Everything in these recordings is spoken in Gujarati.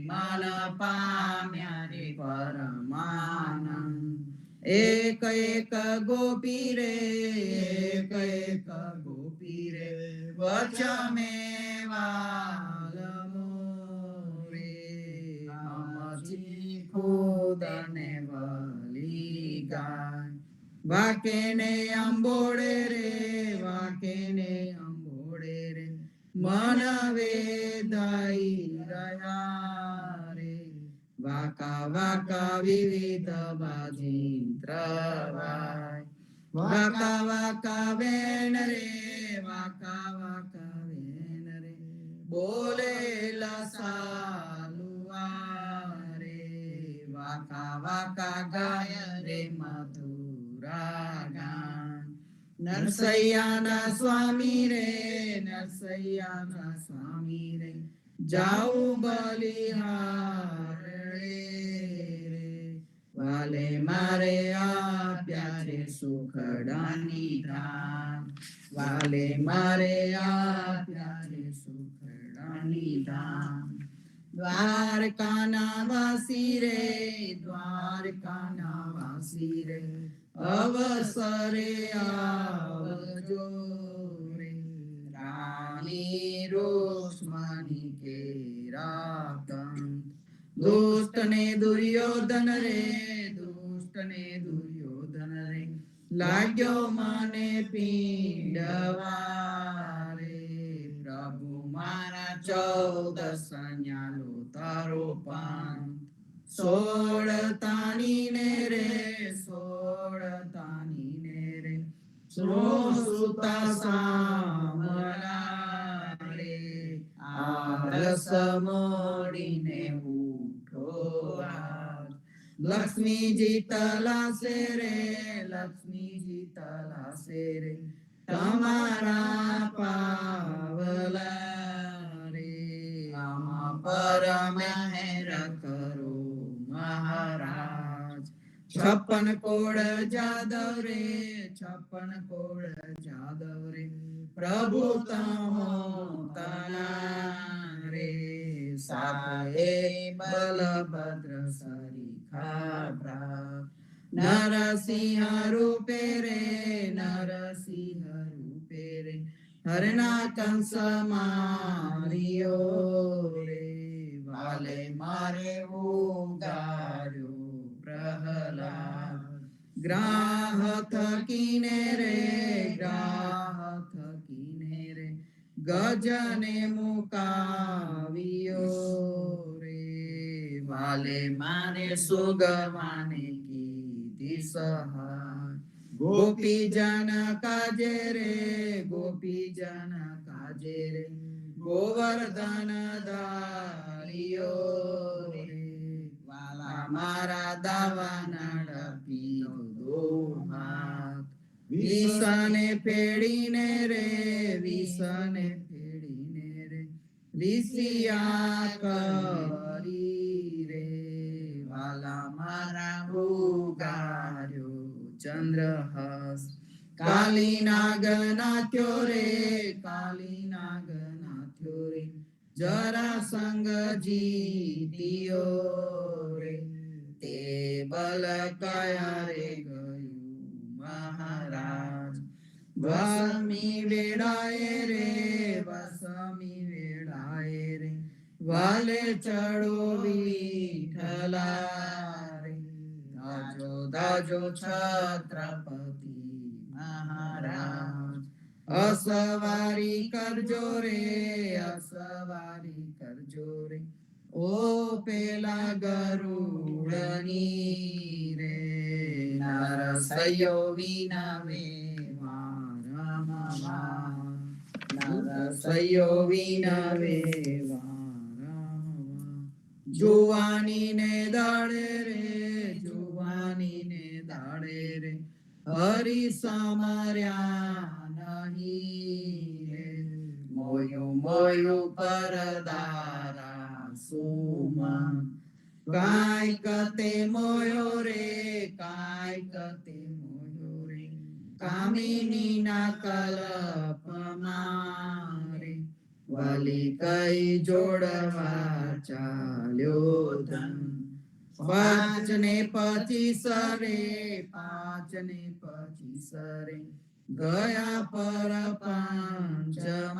મન પામ્યા રે પરમાનંદ. એક એક ગોપી રે, એક એક ગોપી રે, વચમે વાલમો રે. અમરજી ખુદ ને વલી ગાય, વાકે ને અંબોડે રે, વાકે ને અંબોડે રે, મન વેદાઈ રહ્યા રે. વાકા વાકા વિવિધ બાજીંત્ર વાય, વાકા વાકા વેણ રે, વાકા વાકા વેણ રે, બોલેલા સાલુઆ રે. વાકા વાકા ગાય રે મધુરા ગાન. નરસૈયાના સ્વામી રે, નરસૈયાના સ્વામી રે, જાઉ બલિહાર રે. વાલે મારે આપ્યા રે સુખડાની દાન, વાલે મારે આપ્યા રે સુખડાની દાન. દ્વારકાના વાસી રે, દ્વારકાના વાસી રે, અવસરે આવજો રે. રાણી રોષમણી કેરા કંત, દુષ્ટ ને દુર્યોધન રે, દુષ્ટ ને દુર્યોધન રે, લાગ્યો મને પીડવા રે. પ્રભુ મારા 14 ન્યાલો તારો પાંથ, 16 તાનીને રે, 16 તાનીને રે, સુતા સામલા રે. આળસ મોડીને ઉઠો આજ, લક્ષ્મીજી તલાશે રે, લક્ષ્મીજી તલાશે રે, તમારા પાવલા રે. આમાં પરમ મહેર કરો મહારાજ, 56 કોડ જાદવ રે, 56 કોડ જાદવ રે, પ્રભુ તમો તના રે. સાથે બલભદ્ર સરીખા પ્રાગ, નરસિંહ રૂપે રે, નરસિંહ રૂપે રે, હરના કંસ માર્યો રે. વાલે મારે ઉગાર્યો પ્રહલાદ, ગ્રાહ થકીને રે, ગ્રાહ થકીને રે, ગજને મુકાવ્યો રે. વાલે મારે સુગમાને કીધી સહાય, ગોપીજન કાજે રે, ગોપીજન કાજે રે, ગોવર્ધન ધાર્યો રે. વાલા મારા દાવાના ડપીઓ દો હાથ, વિષને ફેડીને રે, વિષને ફેડીને રે, વિષિયા કરી રે. વાલા મારા ઉગાર્યો ચંદ્રહાસ, કાલી નાગ નાથ્યો રે, કાલી નાગ નાથ્યો રે, જરાસંગ જીત્યો રે. તે બલ કયા રે ગયું મહારાજ, વસમી વેળાએ રે, વસમી વેળાએ રે, વાલે ચડો વિઠલા રે. દાજો દાજો છત્રપતિ મહારાજ, અસવારી કરજો રે, અસવારી કરજો રે, ઓ પેલા ગરુડની રે. નરસૈયો વિનવે વારંવાર, નરસૈયો વિનવે વારંવાર. જુવાની ને દાડે રે, જુવાની ને દાડે રે, હરી સમર્યા નહીં રે. મોયું મોયું પરદારા સુમન, કાંઈક તે મોયો રે, કાંઈક તે મોયો રે, કામિની ના કલ્પમાં રે. વલી કઈ જોડવા ચાલ ચાલ્યો ધન 5 ને 25 રે 5 ને 25 રે ગયા પર પંચમાને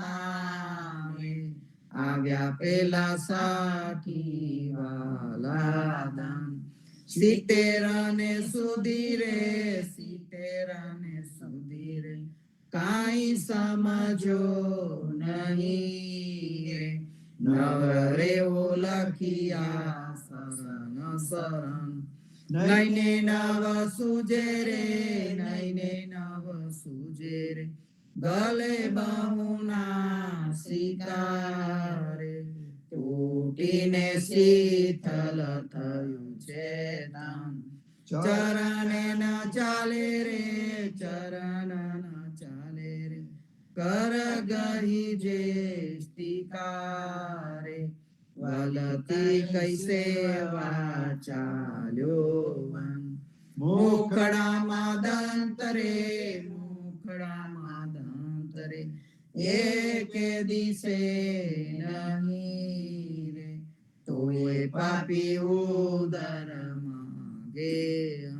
આવ્યા પેલા 60 વાલા દાન 70 ને સુધી રે 70 ને સુધી રે કાઈ સમજો નહીં રે નવરે ઓળખ્યા શરણ શરણ નૈને નવ સુજે રે નૈને નવ સુજે રે ગલે બહુના શિકારે તૂટીને શીતલ થયું છે દાન ચરણે ન ચાલે રે ચરણ ન ચાલે રે કર ગહી જે સ્તિકારે વલતી કૈસે ચાલ્યો વન મુખડામાં દંત રે મુખડામાં દંત રે એકે દિશે નહીં રે તોય પાપી ઉદર માગે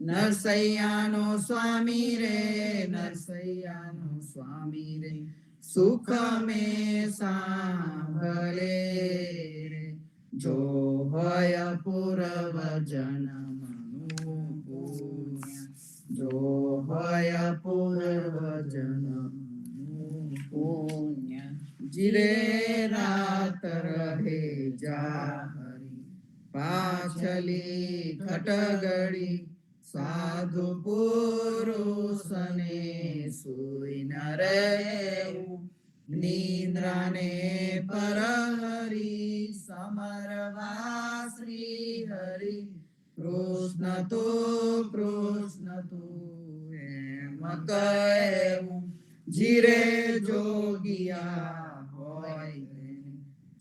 નરસૈયાનો સ્વામી રે નરસૈયાનો સ્વામી રે સુખ મેં સાંભળે રે જો હોય પૂર્વ જન્મનું પુણ્ય જો હોય પૂર્વ જન્મનું પુણ્ય જીરે રાત રહે જાહરી પાછલી ખટગડી સાધુ પુરુષને સુઈ ન રહેવું નિદ્રાને પરહરી સમરવા શ્રી હરિ કૃષ્ણ તું એમ કહેવું જીરે જોગિયા હોય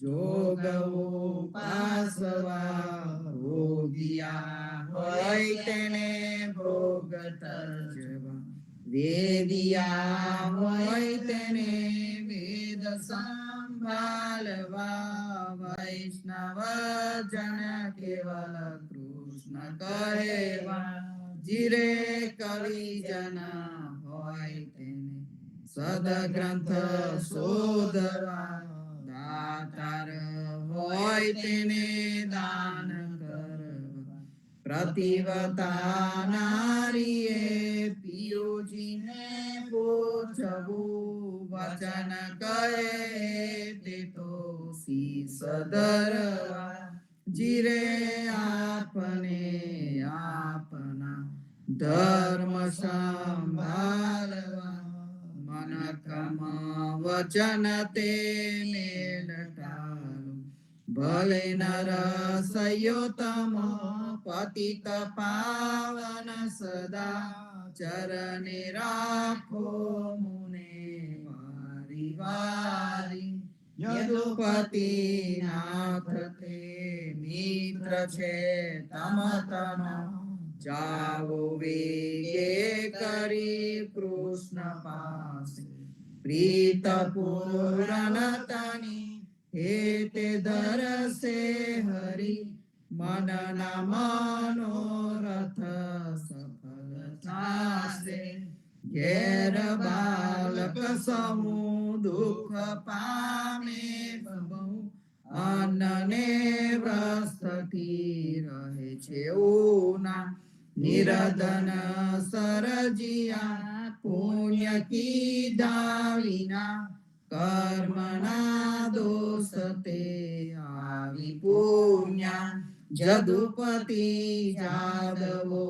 જોગવો પાસવા ભોગિયા હોય તેને ભોગ તજવા વેદિયા હોય તેને વેદ સંભાળવા વૈષ્ણવ જન કેવલ કૃષ્ણ કહેવા જીરે કવિ જન હોય તેને સદગ્રંથ શોધવા દાતાર હોય તેને દાન કરવા પ્રતિવતા નારીએ પિયુજીને પૂછવું વચન કહે તે તો શીશ ધરવા જીરે આપને આપના ધર્મ સંભાળવા મન કમ વચન તે મેલટાલું ભલે નર સયોતમ પતિત પાવન સદા ચરણે રાખો મુને વારી વારી યદુપતિ નાથ તે મિત્ર છે તમ તમ જાવો વેગે કરી કૃષ્ણ પાસે પ્રીત પૂરણ તની હેતે ધરસે હરી મનના મનોરથ સફળ થાશે ઘેર બાલક સમૂહ દુઃખ પામે બહુ અન્નને વ્રસ્તથી રહે છે ઉના નિરદન સરજિયા પુણ્ય કીધા વિના કર્મના દોષ તે આવી પુણ્યા જદુપતિ જાદવો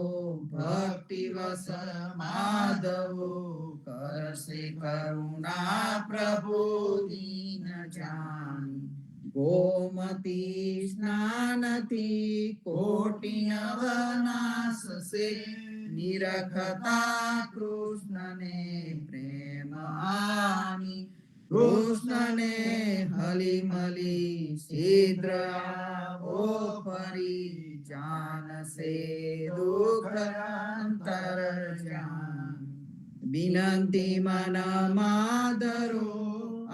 ભક્તિ વસ માધવો કરશે કરુણા પ્રભુ દીન જાણી ગોમતી સ્નાનથી કોટી અવનાશશે નિરખતા કૃષ્ણને પ્રેમ આની કૃષ્ણને હલી મલી શીઘ્ર આવો ફરી જાનશે દુઃખ અંતર જાન વિનંતી મન માધરો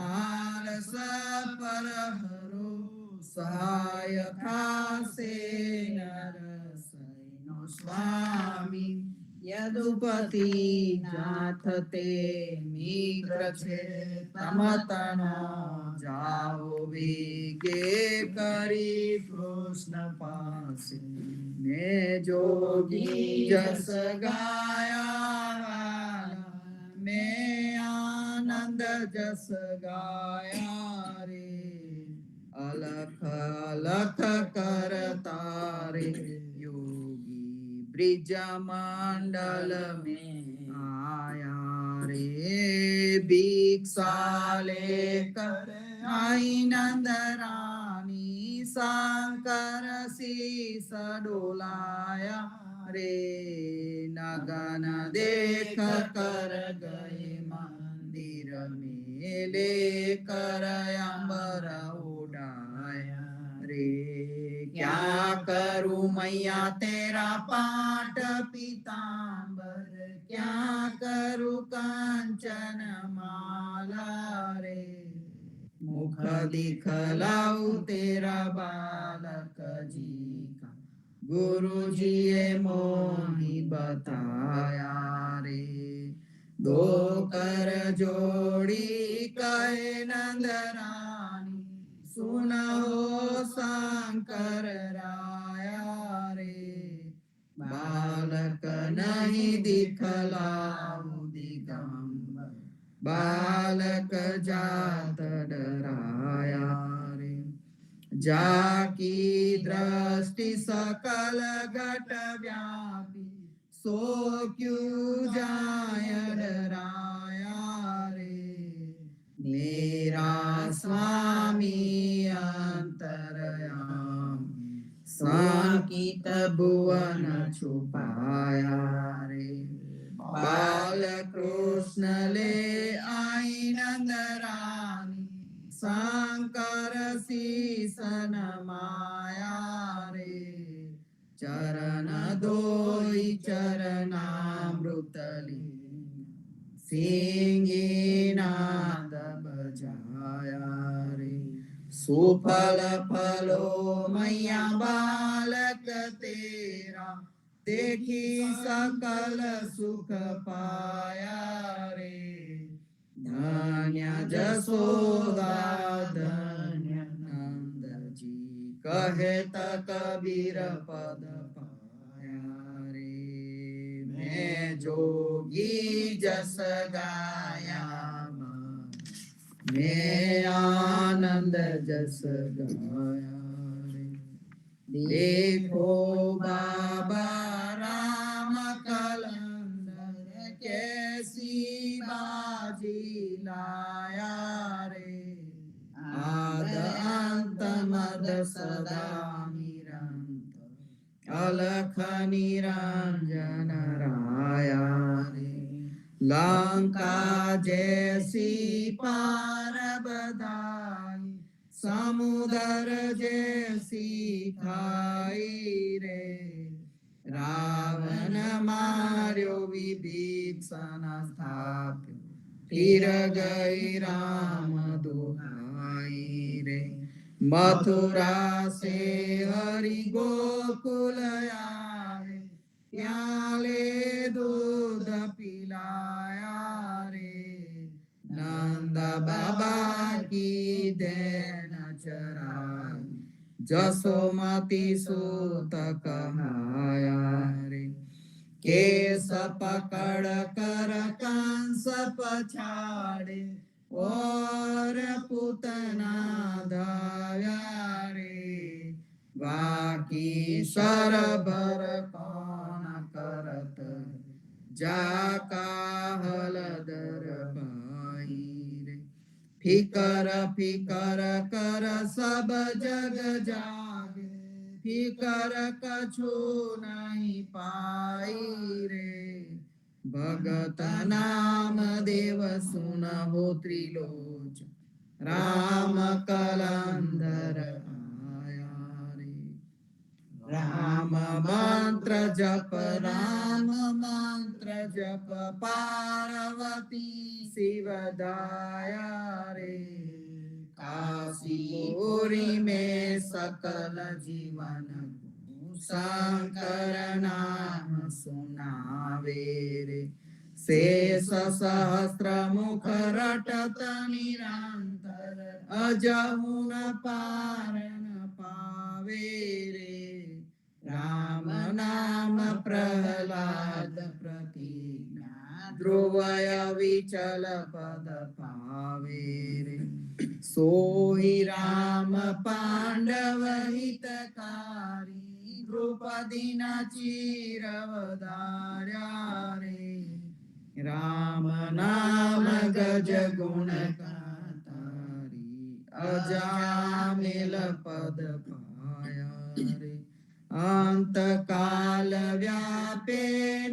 આલસ પરહરો સહાય થાશે નરસૈનો સ્વામી યદુપતિ નાથ તે મિત્ર છે તમતનો જાઓ વેગે કરી કૃષ્ણ પાસે ને જોગી જસ ગાયા મેં આનંદ જસ ગાયા રે અલખ અલખ કરતા રે યોગી બ્રિજ મંડલ में आया रे ભિક્ષા લેકર आई नंद रानी शंकर शीस डोलाया रे नगन देख कर गए मंदिर में लेकर अंबर उड़ाया रे क्या करूं मैया तेरा पाट पीतांबर क्या करूं कंचन माला रे मुख दिखलाऊ तेरा बालक जी का गुरु जी मोहि बताया रे दो कर जोड़ी कहे नंद रानी सुनो शंकर राया रे बालक नहीं दिखलाऊ दिगंबर बालक जात डराया रे जाकी दृष्टि सकल घट व्यापी सो क्यों जाय डराया रे मेरा स्वामी अंतरयामी संकित भुवन छुपाया रे बाल कृष्ण ले आई नंद रानी शंकर शीसन माया रे चरण दोई चरणामृतली सिंगी नाद बजाया रे सुफल फलो मैया बालक तेरा देखी सकल सुख पाया रे धन्य जसोदा धन्य नंद जी कहे त कबीर पद पाया रे मैं जोगी जस गाया मैं आनंद जस गाया रे देखो बाबा राम कलंदर कैसी बाजी लाया रे आद अंत मद सदा निरंत अलख निरंजन राया रे लंका जैसी पार बधाई समुदर जैसी खाई रे रावण मार्यो विभीषण स्थाप्यो फिर गई राम दुहाई रे मथुरा से हरि गोकुल आए प्याले दूध पिलाया रे नंद बाबा की देन चराई जसोमती सूत कहाया रे केस पकड़ कर कंस पछाड़े और पुतना धाया रे बाकी सरबर कौन करत जाका हलदर पाई रे फिकर फिकर कर सब जग जागे फिकर कछु नहीं पाई रे भगत नाम देव सुनबो त्रिलोचन राम कलंदर आया रे राम मंत्र जप पार्वती शिव दाया रे काशी पुरी में सकल जीवन को शंकर नाम सुनावे रे शेष सहस्त्र मुख रटत निरंतर अजहु न पार न पावे रे राम नाम प्रहलाद प्रतिज्ञा ध्रुवय विचल पद पावे रे सोई राम पांडव हितकारी द्रौपदी न चिरवधार्या रे राम नाम गज गुण तारी अजामिल पद पाया रे अंत काल व्यापे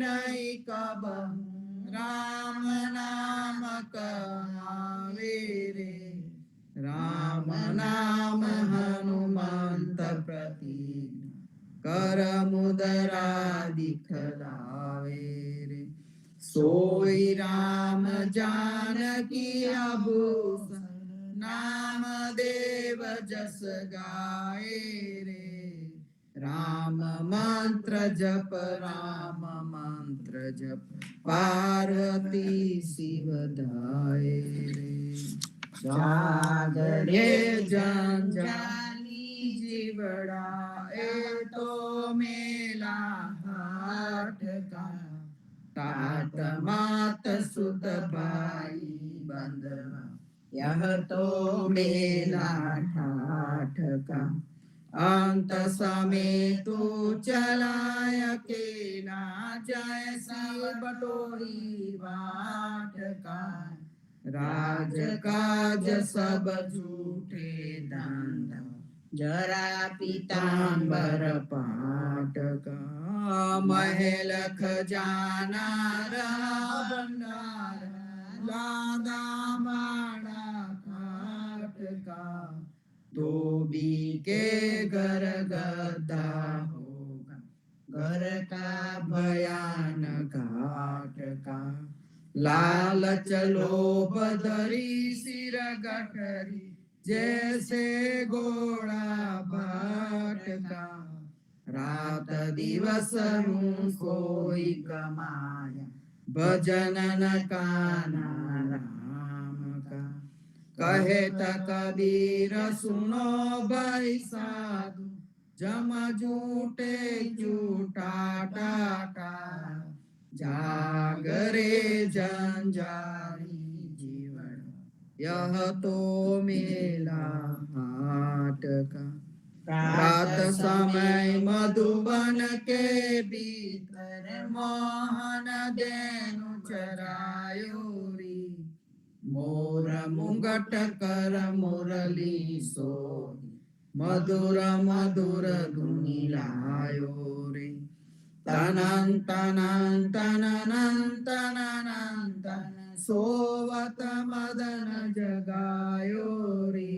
नैक बहु राम नाम कहावे रे राम नाम हनुमंत प्रतिज्ञा कर मुदरा दिखलावे रे सोई राम जानकी आभूषण नाम देव जस गाए रे राम मंत्र जप राम मंत्र जप पार्वती शिव धाये रे जागरे जंजाली जीवड़ा ए तो मेला हाट का तात मात सुत भाई बंधवा यह तो मेला ठाठ का अंत समय तू चलाय अकेला जैसी बटोरी बाट का राज काज सब झूठे धंधा जरा पीतांबर पाट का महल खजाना रहा भंडार लादा माड़ा खाट का तो भी के घर गद्दा होगा घर का भयान घाट का लालच लोभ धरी सिर गठरी जैसे घोड़ा भाट का रात दिवस हूँ कोई कमाया भजन न काना राम का कहे त कबीर सुनो भाई साधु जम झूठे झूठा टाटा जागरे जंजारी जीवन यह तो मेला हाट का रात समय मधुबन के भीतर मोहन देनु चरायो री मोर मुंगट कर मुरली सोही मधुर मधुर धुनि लायो रे तनन तनन तनन तनन तन सोवत मदन जगायो रे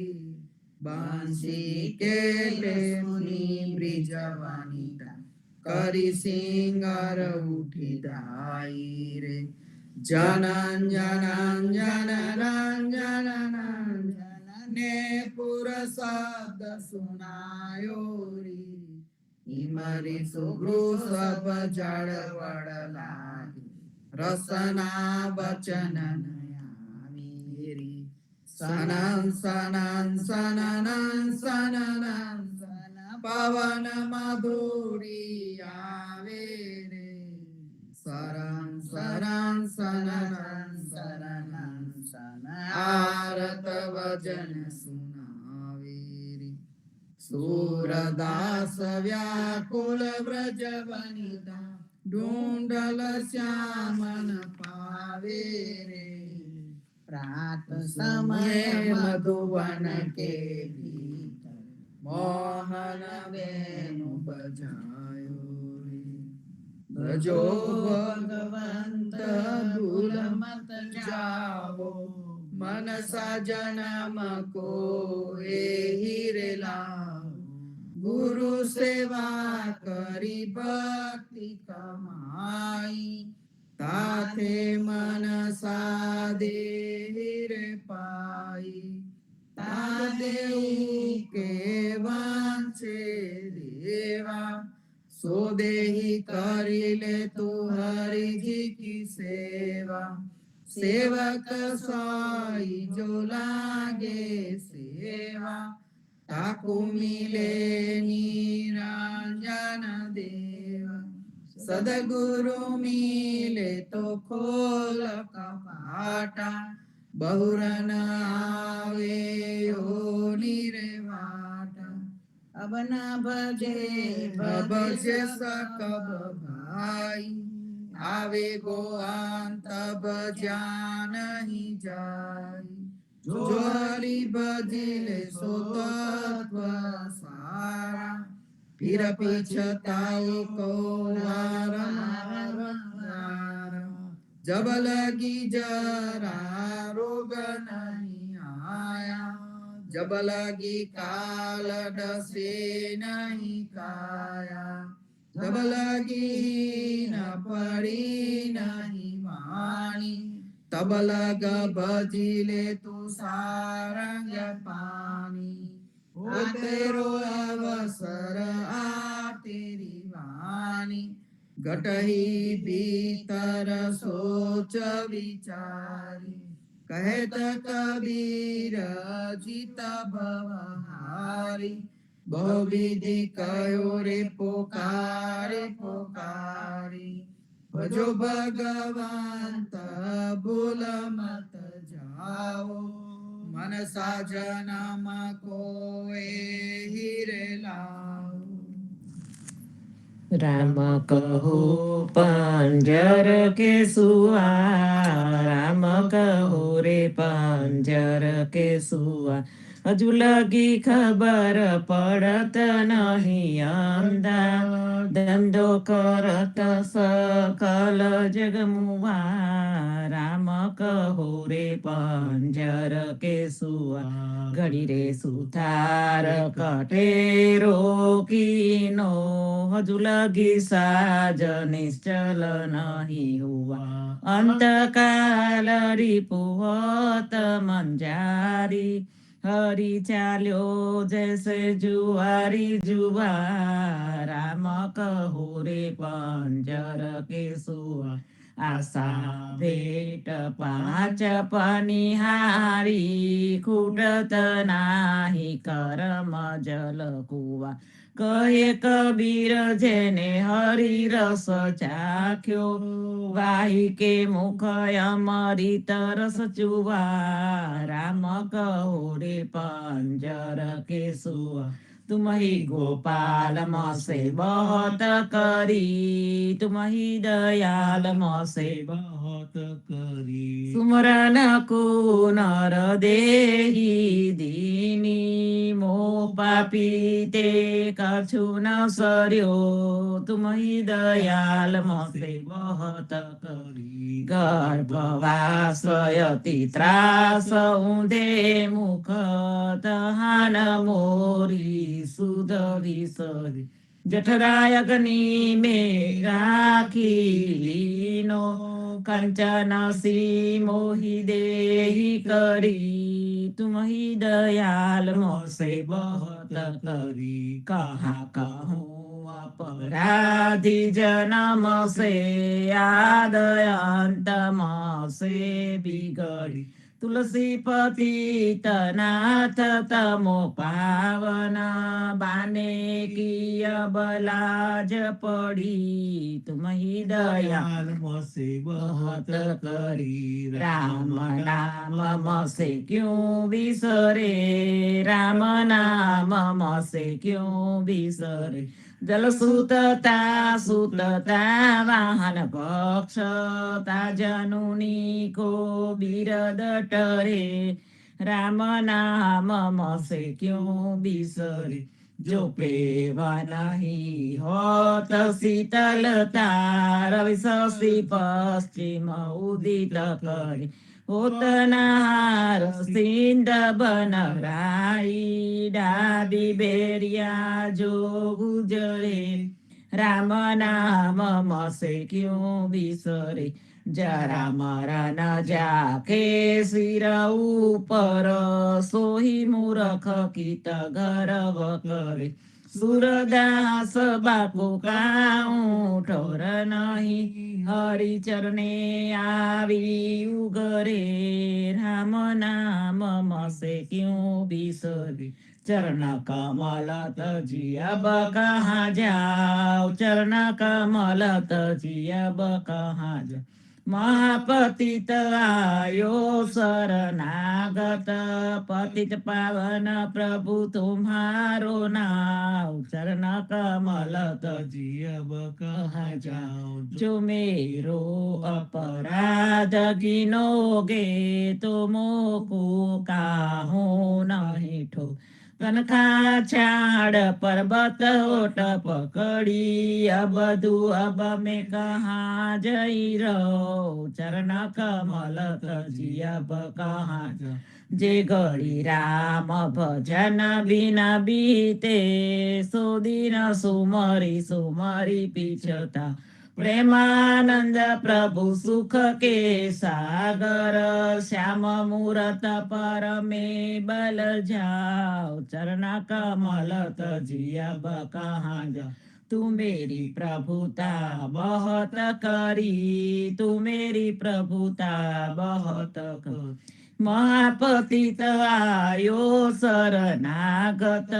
बांसी के सुनी ब्रिजवनिता करी सिंगार उठी दाई रे जनन जनन जनन जनन ने पुर शब्द सुनायो रे इमरी सुग्रु सब जड़ वड़ लागे रसना बचन नया मेरी सनन सनन सनन सनन सन पवन मधुरी आवे रे सरन सरन सनन सरन सन आरत वचन सुनावे रे सूरदास व्याकुल व्रज वनिता ढूंढल श्यामन पावे रे प्रात समय मधुवन के भीतर मोहन वेणु बजायो रे भजो भगवंत भूल मत जाओ मनसा जन्म को एहि रे लाओ गुरु सेवा करी भक्ति कमाई ताथे मनसा देहि रे पाई તા દેવું કેવાન છે દેવા સો દેહી કરી લે તું હરિજી કી સેવા સેવક સોઈ જો લાગે સેવા તાકુ મિલે નિરંજન દેવા સદગુરુ મિલે તો ખોલ કપાટા બહુરન આવે ઓ નિર્વાટા અબના ભજે ભજે સકબ ભાઈ આવે ગોવાન તબ જ્ઞાન નહીં જાય જો હરી ભજિલે સો તત્વ સારા फिर पीछताई को जब लगी जरा रोग नहीं आया जब लगी काल डसे नहीं काया जब लगी न पड़ी नहीं वाणी तब लग भजिले तू सारंग पानी ओ तेरो अवसर आ तेरी वाणी घटही भीतर सोच विचारी कहत कबीर जीत भवहारी बहुविधि कयो रे पोकारे पोकारी भजो भगवंत भूल मत जाओ मन साजनम कोए हीरे लाओ राम कहो पंजर के सुआ राम कहो रे पंजर के सुआ हजू लगी खबर पड़त नहीं अंधा धंधो करत सकल जगमुआ राम कहो रे पंजर के सुआ घड़ी रे सुथार कटेरो कीनो हजू लगी साज निश्चल नहीं हुआ अंत काल रिपुवत मंजारी हरि चाल्यो जैसे जुआरी जुआ राम कहो रे पंजर के सुआ आशा भेट पाँच पनिहारी खुटत नाही करम जल कुआ कहे कबीर जेने हरि रस चाख्यो वाही के मुख अमृत रस चुवा राम कहो रे पंजर के सुआ तुम ही गोपाल मसे बहुत करी तुम ही दयाल मसे बहुत करी सुमरन को नर देही दीनी मो पापी ते कछु न सर्यो तुम ही दयाल मसे बहुत करी गर्भवासयति त्रास ऊंधे मुख तहान मोरी सुधरी सरी जठराय अग्नि में राखी लीनो कंचन सी मोहि देहि करी तुम ही दयाल मोसे बहुत करी कहाँ कहूँ अपराधी जन्म से आदयंत से बिगड़ी तुलसीपति तनाथ तमो पावन बाने की बलाज पड़ी तुम ही दयाल मसे बहुत करी राम नाम मसे क्यों बिसरे राम नाम मसे क्यों बिसरे जल सुतता वाहन पक्षता जनुनी को बिरद टरे राम नाम मसे क्यों बिसरे जो पेवा नहीं होत शीतलता रवि शशि पश्चिम उदित करे होतनार सिंध बनराई डाबी बेरिया जो गुजरे राम नाम मसे क्यों बिसरे જરા મરા ન જાકે શિર ઉપર સોહી મૂરખ કીત ગર્વ કરે સુરદાસ બાપુ કાઉ ઠોર નહીં હરિચરણે આવી ઉગરે રામ નામ મસે ક્યું બિસરે चरण कमल तजी अब कहाँ जाओ चरण कमल तजी अब कहाँ जाओ महापतित आयो शरणागत पतित पावन प्रभु तुम्हारो नाम चरण कमल तजी अब कहाँ जाओ जो मेरो अपराध गिनोगे तो मोको काहू नहीं ठो कनखा छाड़ पर्वत ओट पकड़ी अब दू अब मैं कहाँ जई रो चरण कमल तजी अब कहाँ जा जे घड़ी राम भजन बिना बीते सो दिन सुमरी सुमरी पीछता प्रेमानंद प्रभु सुख के सागर श्याम मूरत पर में बल जाओ चरण कमल तजी अब कहाँ जाओ तू मेरी प्रभुता बहुत करी तू मेरी प्रभुता बहुत करी महापतित आयो शरणागत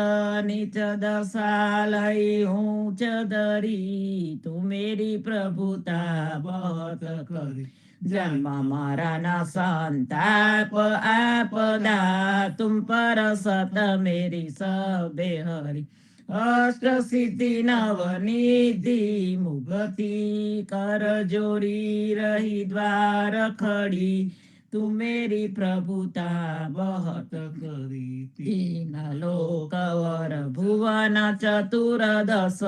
नीच दशालय ऊंच दरी तू मेरी प्रभुता बहुत करी जन्म मरण संताप आपदा तुम पर सत मेरी सबे हरि अष्ट सिद्धि नवनिधि मुगति कर जोड़ी रही द्वार खड़ी तू मेरी प्रभुता बहुत करी तीन लोक वर भुवन चतुर्दश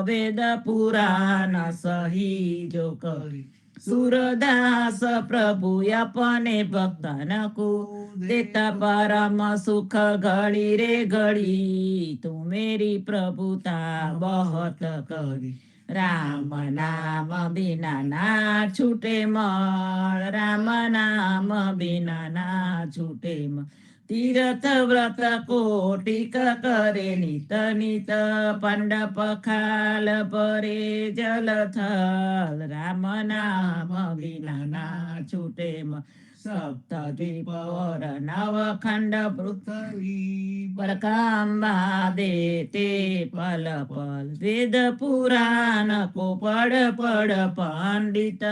वेद पुराण सही जो करी सूरदास प्रभु अपने भक्तन को देता परम सुख घड़ी रे घड़ी तू मेरी प्रभुता बहुत करी राम नाम बिना ना छूटे मळ राम नाम बिना ना छूटे मळ तीर्थ व्रत कोटिक करे नित नित पंडप खाल परे जलथल राम नाम बिना ना छूटे मळ सप्तद्वीप और नवखंड पृथ्वी परकांबा देते पल पल वेद पुराण को पढ़ पढ़ पंडित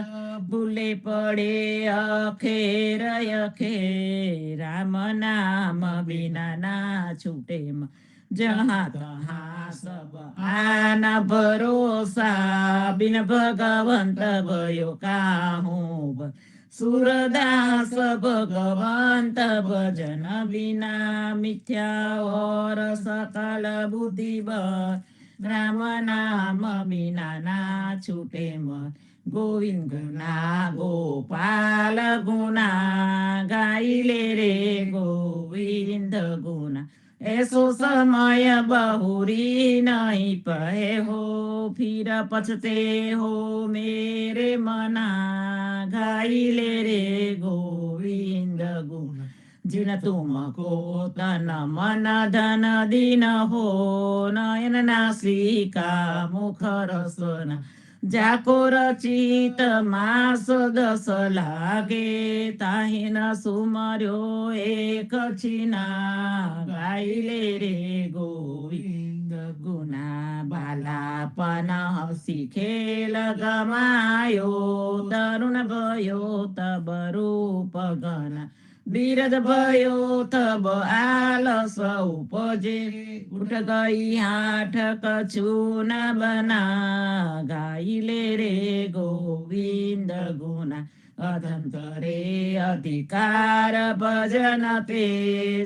भूले पड़े अखेर अखेर राम नाम बिना ना छूटे जहाँ तहाँ सब आना भरोसा बिन भगवंत भयो काहूँ सूरदास भगवंत भजन बिना मिथ्या और सकल बुद्धि राम नाम बिना ना छूटे मत गोविंद गुना गोपाल गुना गाइले रे गोविंद गुना ऐसो समय बहुरी नहीं पहे हो फिर पछते हो मेरे मना गाइले रे गोविंद गुण जिन तुमको तन मन धन दिन हो नयन नासिका मुख रसना जाको रचित मास दस लागे ताहि न सुमर्यो एक छिना गाइले रे गोविंद गुना बालापन हसी खेल गमायो तरुण भयो तब रूप गना बिरद भयो तब आलस उपजे उठ गई हाथ कछु न बना गाइले रे गोविंद गुना अधंतरे अधिकार भजन पे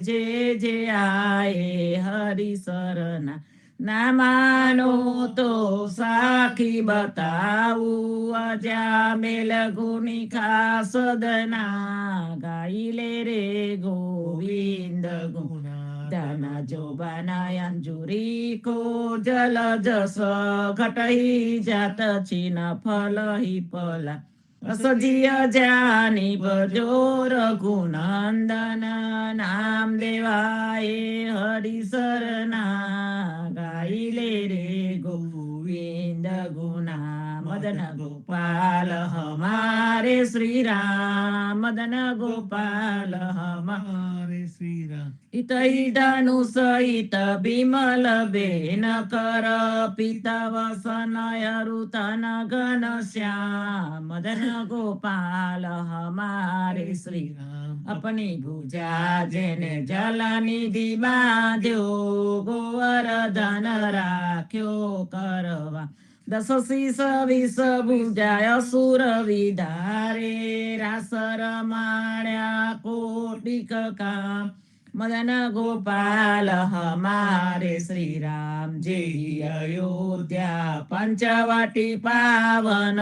जे जे आए हरि शरणा ना मानो तो साखी बताऊ अजामेल गुनी खास सदना गाइले रे गोविंद गुना दाना जो बनायन जुरी को जल जस घटही जात छिन फल ही पला સજીય જાની ભજો રઘુનંદન નામ દેવાય હરિસરના ગાઈ લે રે ગોવિંદ ગુના મદન ગોપાલ હમારે શ્રી રામ મદન ગોપાલ હમારે શ્રી રામ હિત ધનુષ હિત બિમલ બેન કર પિતા વસનય ઋતન ઘન શ્યામ મદન ગોપાલ હમારે શ્રી રામ अपनी भुजा जेने जलनिधि बांध्यो गोवर्धन राख्यो करवा दस शीस विष भुजाय असुर विधारे रास रमाड्या कोटिक काम मदन गोपाल हमारे श्री राम जय अयोध्या पंचवटी पावन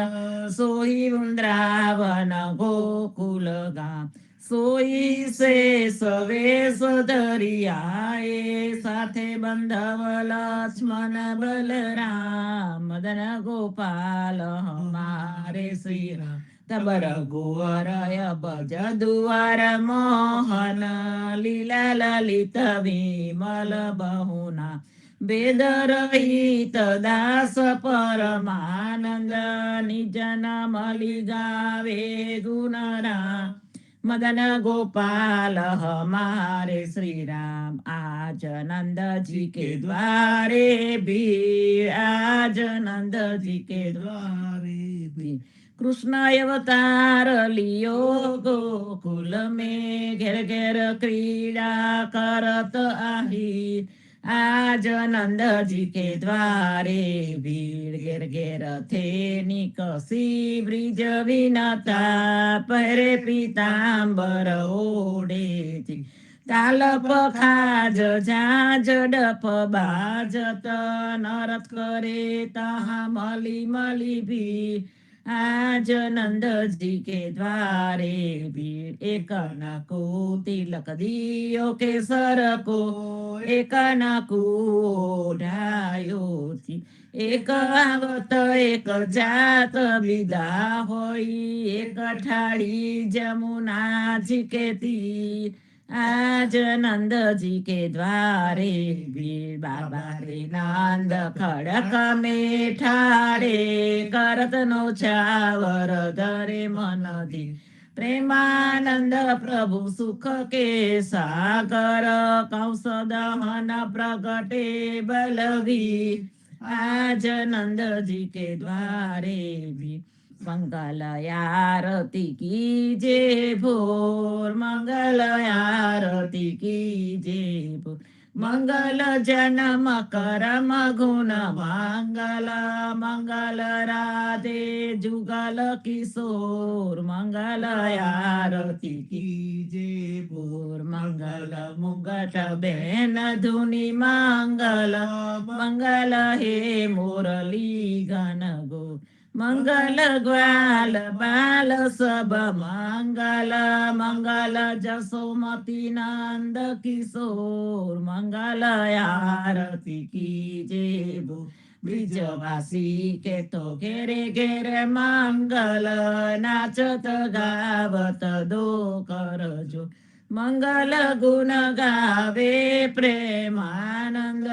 सोई वृंदावन गोकुल गाम सोई से सवेश धरियाए साथे बंधव लक्ष्मण बलराम मदन गोपाल हमारे श्री राम तब रघुवरय भज दुआर मोहन लीला ललित विमल बहुना वेद रहित दास परमानंद निजन मलि गावे गुणरा मदन गोपाल हमारे श्री राम आज नंद जी के द्वारे भी आज नंद जी के द्वारे भी कृष्ण अवतार लियो गोकुल में घेर घेर क्रीड़ा करत आही आज नंद जी के द्वारे भीड़ घेर घेर थे निकसी ब्रिज विनता पहरे पीतांबर ओढ़े थी तालप खाज झाज डप बाजत नरत करे तहा मली मली भी आज नंद जी के द्वारे भीड़ एक न को तिलक दियो केसर को एक न को ढायो थी एक आवत एक जात विदा होई एक ठाड़ी जमुना जी के तीर आज नंद जी के द्वारे भीड़ बाबा रे नंद खड़क में ठाड़े करत नौछावर धरे मन दी प्रेमानंद प्रभु सुख के सागर कंस दहन प्रगटे बलवीर आज नंद जी के द्वारे भी मंगल आरती की जय भोर मंगल आरती की जय भोर मंगल जन्म करम गुण मंगल मंगल राधे जुगल किशोर मंगल आरती की जय भोर मंगल मुगट बेन धुनि मंगल मंगल हे मुरली गण गो मंगल ग्वाल बाल सब मंगल मंगल जसोमती नंद किशोर मंगल आरती की जय भो ब्रिजवासी के तो घेरे घेरे मंगल नाचत गावत दो करजो मंगल गुण गावे प्रेमानंद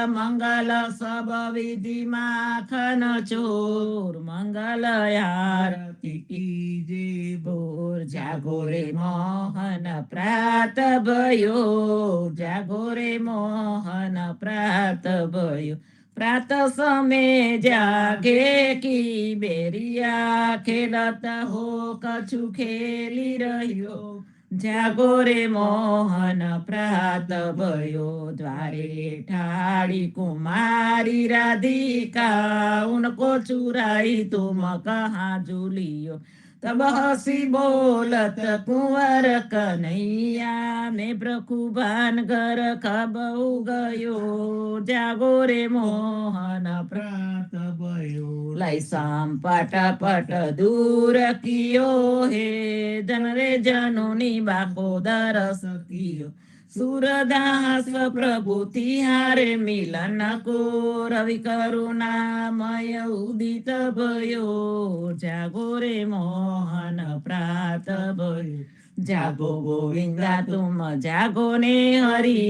मंगल सब विधि माखन चोर मंगल आरती की जय भोर जागो रे मोहन प्रात भयो जागो रे मोहन प्रात भयो प्रात समय जागे की बेरिया खेलत हो कछु खेली रह्यो जागो रे मोहन प्रात भयो द्वारे ठाड़ी कुमारी राधिका उनको चुराई तुम कहाँ झूलियो तब हसी बोलत कुंवर कन्हैया में प्रकुभान घर कब गयो जागो रे मोहन प्रात भयो लाई शाम पट पट दूर कियो हे जन रे जनोनी बाको दरस कियो સુરદાસ પ્રભુ તિહારે મિલન કો રવિ કરુણામય ઉદિત ભયો જાગો રે મોહન પ્રાત ભયો જાગો ગોવિંદા તુમ જાગો ને હરી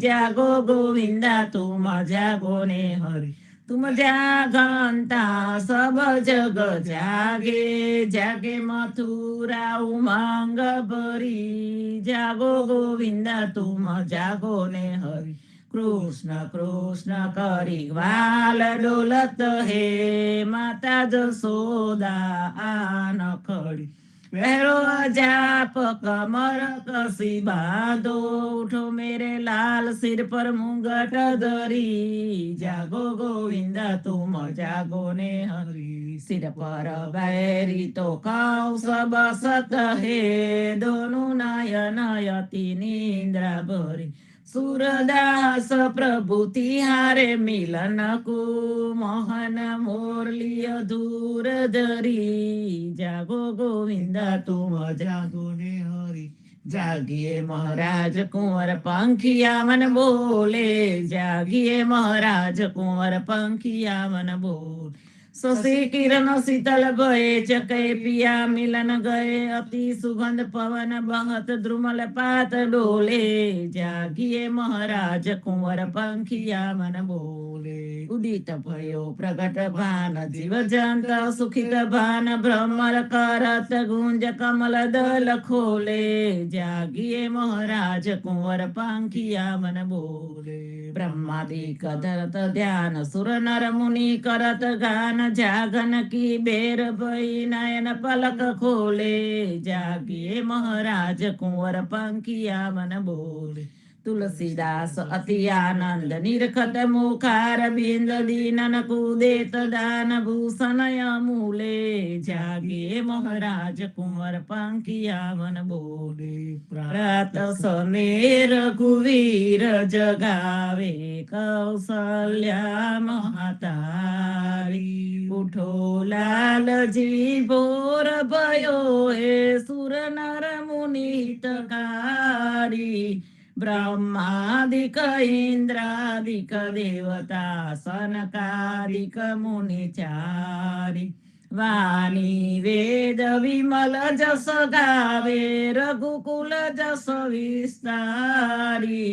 જાગો ગોવિંદા તુમ જાગો ને હરી तुम जागंता सब जग जागे जागे मथुरा उमंग भरी जागो गोविंदा तुम जागो ने हरि कृष्ण कृष्ण करी ग्वाल डोलत हे माता जसोदा आन खड़ी वैरो जाप कमर कसी बांधो उठो मेरे लाल सिर पर मुंगट धरी जागो गोविंदा तुम जागो ने हरि सिर पर बैरी तो कौस बसत है दोनों नयन यति निंद्रा भरी सूरदास प्रभु तिहारे मिलन को मोहन मुरली दूर धरी जागो गोविंदा तुम जागो ने हरि जागिए महाराज कुंवर पंखिया मन बोले जागिए महाराज कुंवर पंखिया मन बोले शशि किरण शीतल भये चके पिया मिलन गए अति सुगंध पवन बहत द्रुमल पात डोले जागिए महाराज कुंवर पंखिया मन बोले उदित भयो प्रगट भान जीव जंत सुखित भान भ्रमर करत गुंज कमल दल खोले जागिए महाराज कुंवर पंखिया मन बोले ब्रह्मादि करत ध्यान सुर नर मुनि करत गान जागन की बेर भई नयन पलक खोले जागिए महाराज कुंवर पंखिया मन बोले तुलसीदास अति आनंद निरखत मुखार बिंद दीनन कुदेत दान भूषण मूले जागे महाराज कुंवर पंखिया मन बोले प्रात समेर कुवीर जगावे कौशल्या महातारी उठो लालजी भोर भयो हे सुर नर मुनि हितकारी ब्रह्मादिक इंद्रादिक देवता सनकादिक मुनिचारी वाणी वेद विमल जस गावे रघुकुल जस विस्तारी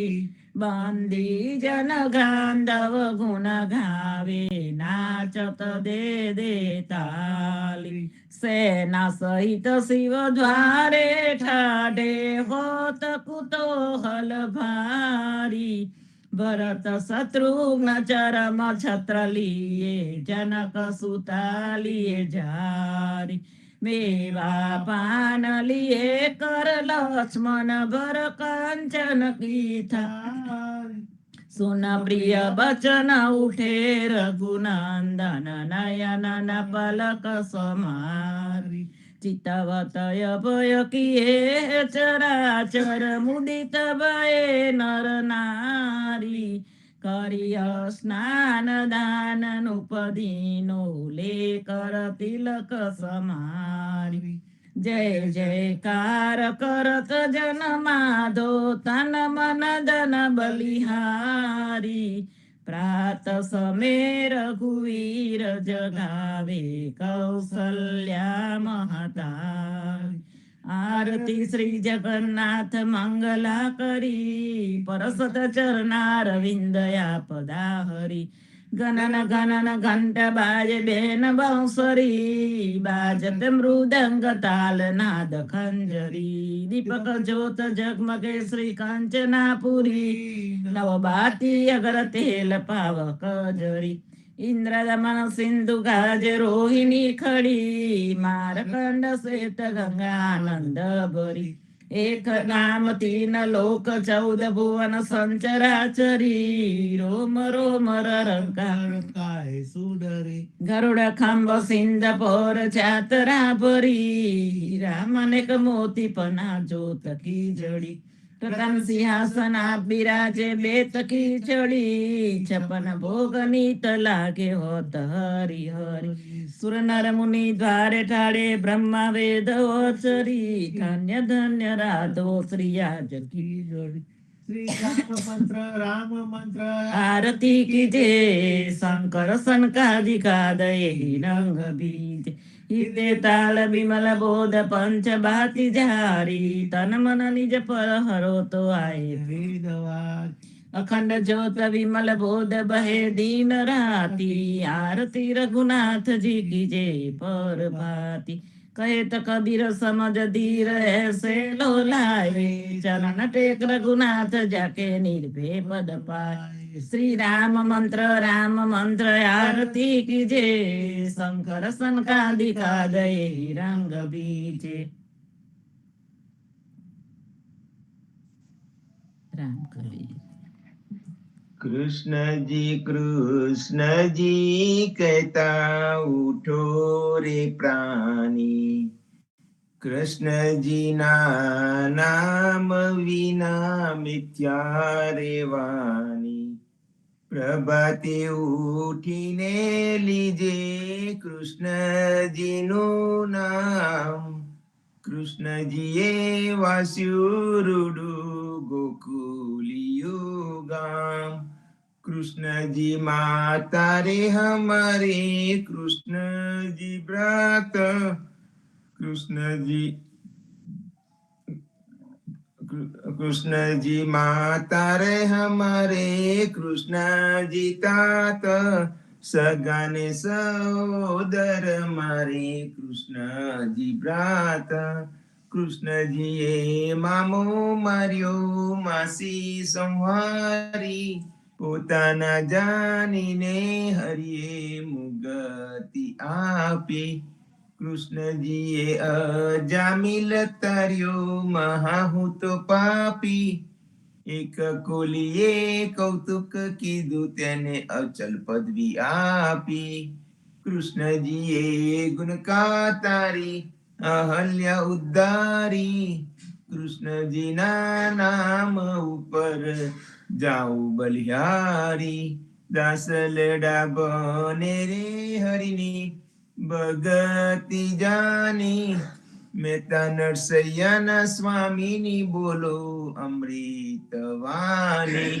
बंदी जन गांधव गुण गावे नाचत दे दे ताली सेना सहित शिव द्वारे ठाडे होत कुतूहल भारी भरत शत्रुघ्न चरम छत्र लिए जनक सुता लिए जारी मेवा पान लिए कर लक्ष्मण भर कंचन की थारी सुन प्रिय बचन उठे रघुनंदन नयन पलक समारी चितवतय भय किए चराचर मुदित भये नर नारी करिय स्नान दान उपदीनो ले कर तिलक समारी जय जयकार करत जन माधो तन मन धन बलिहारी प्रात समेर रघुवीर जगावे कौसल्या महतारी आरती श्री जगन्नाथ मंगला करी परसत चरणार विंदया पदा हरी गणन गणन घंट बाजे बेन बांसुरी बाजत मृदंग ताल नाद खंजरी दीपक ज्योत जगमगे श्री कांचनापुरी नवबाती अगर तेल पावक जरी इंद्र दमन सिंधु गाज रोहिणी खड़ी मारकंड श्वेत गंगा आनंद भरी एक नाम तीन लोक 14 भुवन संचराचरी रोम रोम रंकार काय सुडरी गरुड खांब सिंध पोर चातरा भरी रामनेक मोती पना ज्योत की जड़ी रतन सिंहासना बिराजे बेत की चढ़ी 56 भोग नीत लागे होत हरि हरि सुर नर मुनि द्वारे ठाड़े ब्रह्मा वेद ओचरी धन्य धन्य राधो श्रिया जकी जोड़ी શ્રી રામ મંત્ર રામ મંત્ર आरती कीजे शंकर सनकादिका दये रंग बीज हिते ताल बिमल बोध पंच भाति जारी तन मन निज पर हरो तो आए વેદવાદ अखंड ज्योत विमल बोध बहे दीन राती आरती रघुनाथ जी की जय पर भाती कहे तो कबीर समझ धीर ऐसे लो लाए चरण टेक रघुनाथ जाके निर्भय पद पाए श्री राम मंत्र आरती की जय शंकर सनकादिका दये रंग बीजे राम कबीर कृष्ण जी कहता उठो रे प्राणी कृष्ण जी ना नाम विना मिथ्या रे वाणी प्रभाते उठीने लीजे कृष्ण जी नु नाम कृष्ण जीए वास्युरुडु गोकुलियु गाम कृष्ण जी माता रे हमारे कृष्ण जी व्रत कृष्ण जी माता रे हमारे कृष्ण जी तात सगाने सहोदर मारे कृष्ण जी व्रत कृष्ण जी ए मामो मार्यो मासी संहारी પોતાના જાનીને હરિએ મુગતિ આપી કૃષ્ણજીએ અજામિલ તાર્યો મહાહૂત પાપી એક કોલીએ કૌતુક કીધું તેને અચલ પદવી આપી કૃષ્ણજીએ ગુણકા તારી અહલ્યા ઉદ્ધારી કૃષ્ણજીના નામ ઉપર જાઉં બલિહારી દાસલડા બને રે હરિની ભગતિ જાની મહેતા નરસૈયાના સ્વામીની બોલો અમૃતવાણી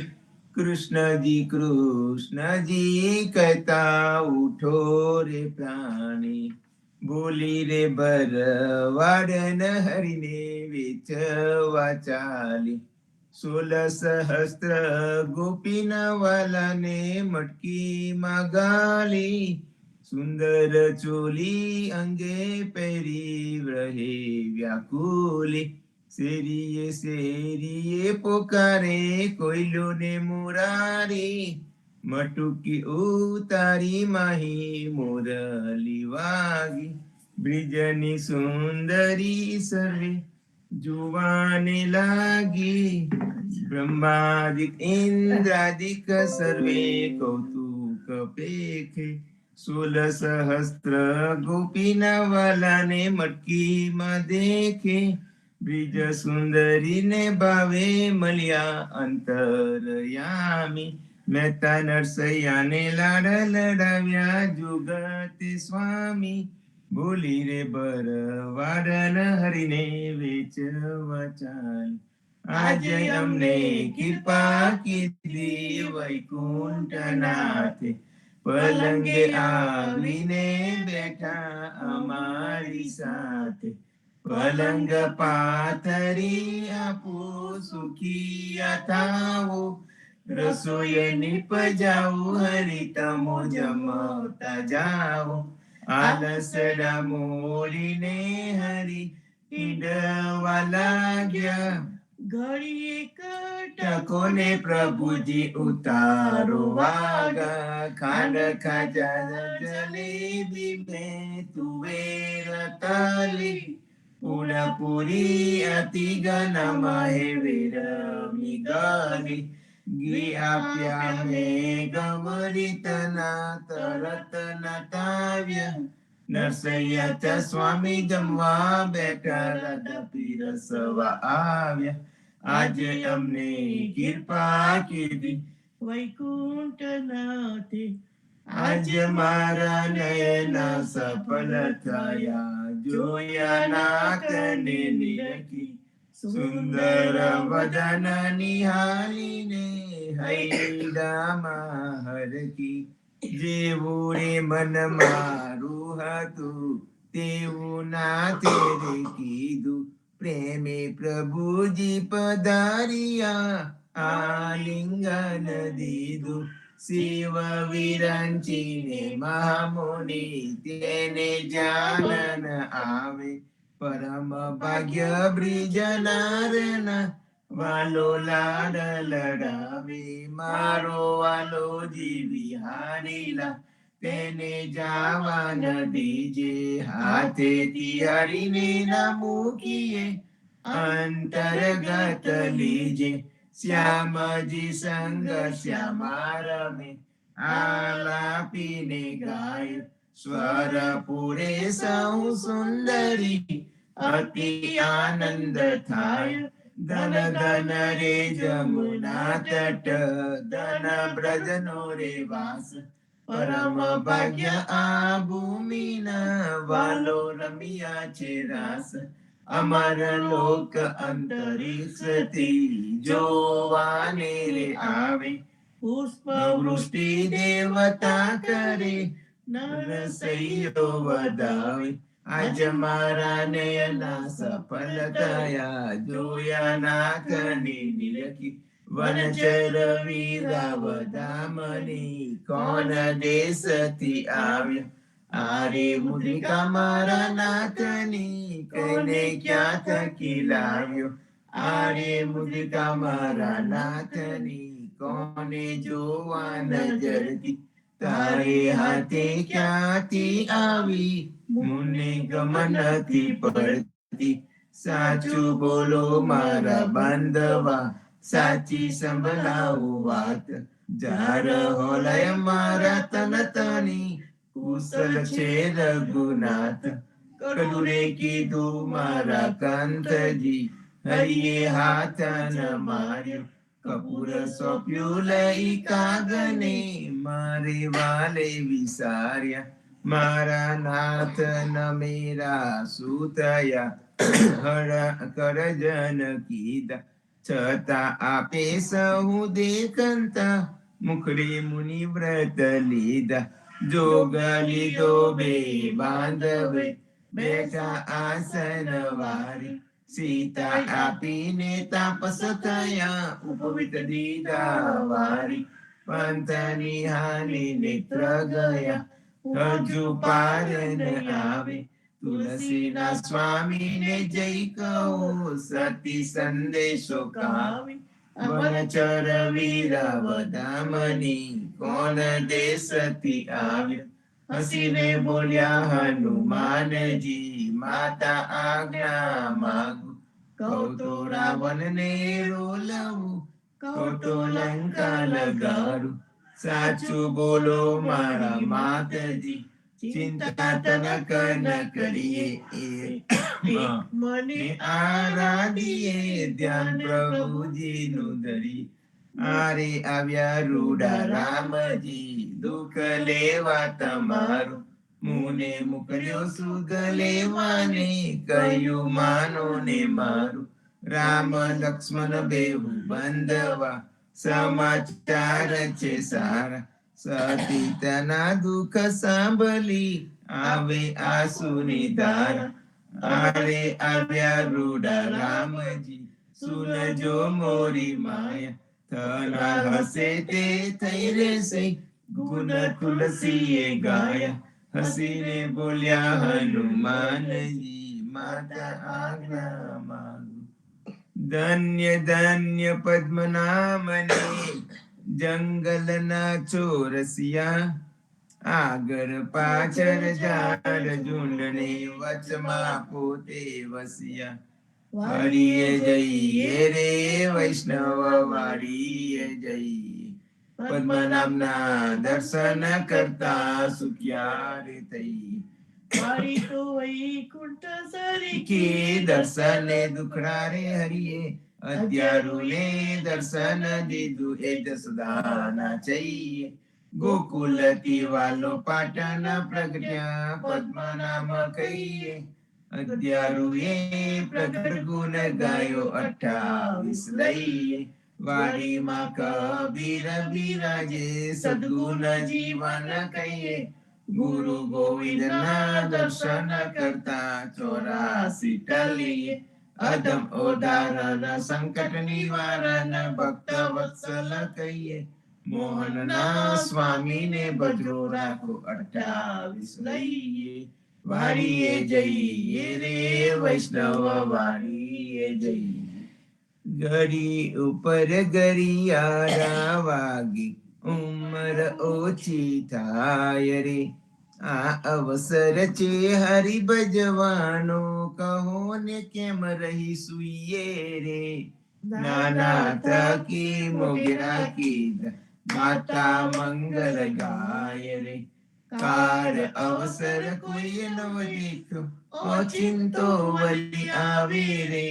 કૃષ્ણજી કહેતા ઉઠો રે પ્રાણી બોલી રે ભરવાડન હરિને વેચવા ચાલી 16 સહસ્ત્ર ગોપીના વાલાને મટકીમાં ગાલી સુંદર ચોલી અંગે પહેરી રહે વ્યાકુલી શેરીએ શેરીએ પોકારે કોયલોને મુરારી મટુકી ઉતારી માહી મોરલી વાગી બ્રિજની સુંદરી સર્વે जुवाने लागी ब्रह्मादिक इंद्रादिक सर्वे कौतुक पेखे 16 सहस्त्र गोपीना वाला ने मटकी में देखे ब्रिज सुंदरी ने भावे मलिया अंतरयामी मेहता नरसैया ने लाड लडाव्या जुगते स्वामी બોલી રે ભરવાડન હરિને વેચવા ચાલ આજે અમને કૃપા કીધી વૈકુંઠનાથે પલંગે આવીને બેઠા અમારી સાથે પલંગ પાથરી આપો સુખિયા થાવો રસોઈ નિપજાવો હરિ તમો જમતા જાઓ આલસડા મોલીને હરી ઈડવા લાગ્યા ઘડીએ કટકોને પ્રભુજી ઉતારો વાગા ખાંડ ખાજા જલેબી મે તુવેર તાલી પૂરી અતિ ગનમાં હે વિરમી ગાલી ઘી આપ્યા મે ગવરીતના તરત નટાવ્યા નરસૈયા સ્વામી જમવા બેઠા રાધા પીરસવા આવ્યા આજે અમને કૃપા કીધી વૈકુંઠનાથે આજે મારા નયન સફળ થયા જોયા નાથને નિરખી સુંદર વદન નિહાળીને હૈડામાં હરકી, જેવું રે મન મારું હતું તેવું નાથે રે કીધું, પ્રેમે પ્રભુજી પધાર્યા આલિંગન દીધું, શિવ વિરંચીને મહામુનિ તેને જાનન આવે, પરમ ભાગ્ય બ્રિજ નારના વાલો લાડ લડાવે, મારો વાલો જીવી હારીલા તેને જાવા ન દીજે, હાથેથી હરીને ના મૂકીએ અંતર્ગત લીજે, શ્યામજી સંગ શ્યામા રમે આલાપીને ગાય, સ્વર પૂરે સૌ સુંદરી અતિ આનંદ થાય, ધન ધન રે જમુના તટ ધન બ્રજનો રે વાસ, પરમ ભાગ્ય આ ભૂમિના વાલો રમ્યા છે રાસ, અમર લોક અંતરિક્ષથી જોવાને રે આવે, પુષ્પ વૃષ્ટિ દેવતા કરે નરસૈયો વધાવે, આજ મારા નયના સફળ થયા જોયા નાથની નિરખી, વનચર વીરાવધામની કોણ દેશથી આવ્યા, આરે મુદ્રિકા મારા નાથની કઈને ક્યાં થકી લાવ્યો, આરે મુદ્રિકા મારા નાથની કોને જોવા નજરથી, તારે હાથે ક્યાંથી આવી મુને ગમનથી પડતી, સાચું બોલો મારા બાંધવા સાચી સંભળાવો વાત, જાર હોલય મારા તન તની કુશલ છે રઘુનાથ, કડુરે કીધું મારા કાંતજી હરિએ હાથ ન માર્યો, કપૂર સોંપ્યું લઈ કાગને મારે વાલે વિસાર્યા, મારા નાથ ન મેરા સુતયા હર કરજન કીધા, છતાં આપે સહુ દેખંતા મુખડે મુનિ વ્રત લીધા, જોગ લીધો બે બાંધવે બેઠા આસન વારી, સીતા આપીને તાપસ થયા ઉપવિત દીધા વારી, પંથની હાનિ નેત્ર ગયા હજુ પાર ન આવે, તુલસીના સ્વામીને જય કહો સતી સંદેશો કાવે, વનચર વીરાવધામની કોણ દેશથી આવ્યો, હસીને બોલ્યા હનુમાનજી માતા આજ્ઞા માગું, કહું તો રાવણને રોલવું કહું તો લંકા લગાડું, સાચું બોલો મારા માતાજી ચિંતા તનક ન કરીએ, મને આરાધીએ ધ્યાન પ્રભુજીનું ધરી, આરે આવ્યા રૂડા રામજી દુઃખ લેવા તમારું, મુને મોકલ્યો સુખ લેવાને કહ્યું માનો ને મારું, રામ લક્ષ્મણ બેઉ બંધવા સમાચાર છે સારા, સતીતના દુઃખ સાંભળી આવે આંસુની ધારા, આરે આવ્યા રૂડા રામજી સુનજો મોરી માયા, થના હસે તે થઈ રહેશે ગુણ તુલસીએ ગાયા, હસીને બોલ્યા હનુમાનજી માતા આજ્ઞા માંગુ, ધન્ય ધન્ય પદ્મનામને જંગલના ચોરસિયા, આગળ પાછળ ઝાડ ઝુંડને વચમાં પોતે વસ્યા, વાડીએ જઈએ રે વૈષ્ણવ વાડીએ જઈએ, પદ્મનાભના દર્શન કરતા સુખ્યા રે થઈ, વાડી તો વૈકુંઠ સરીખે દર્શને દુખડા રે હરિએ, અધ્યારુને દર્શન દીધું એ જસદાના ચઈએ, ગોકુલથી વાલો પાટણ પ્રગટ્યા પદ્મનામ કહીએ, અધ્યારુએ પ્રગટ ગુણ ગાયો 28 લઈએ વાડીમાં કબીર બિરાજે સદગુણ જીવન કહીએ ગુરુ ગોવિંદના દર્શન કરતા 84 ટલીએ અધમ ઉદાહરણ સંકટ નિવારણ ભક્ત વત્સલ કહીએ મોહનના સ્વામીને ભજો રાખો 28 લઈએ વાડીએ જઈએ રે વૈષ્ણવ વાડીએ જઈએ ઘડી ઉપર ઘડિયાળા વાગી ઉંમર ઓછી થાય રે આ અવસર છે હરિ ભજવાનો કહો ને કેમ રહી સુઈએ રે નાના થકી મોગરા કીધા માતા મંગલ ગાય રે કાર અવસર કોઈ નવ દેખ્યો ઓચિંતો વલી આવે રે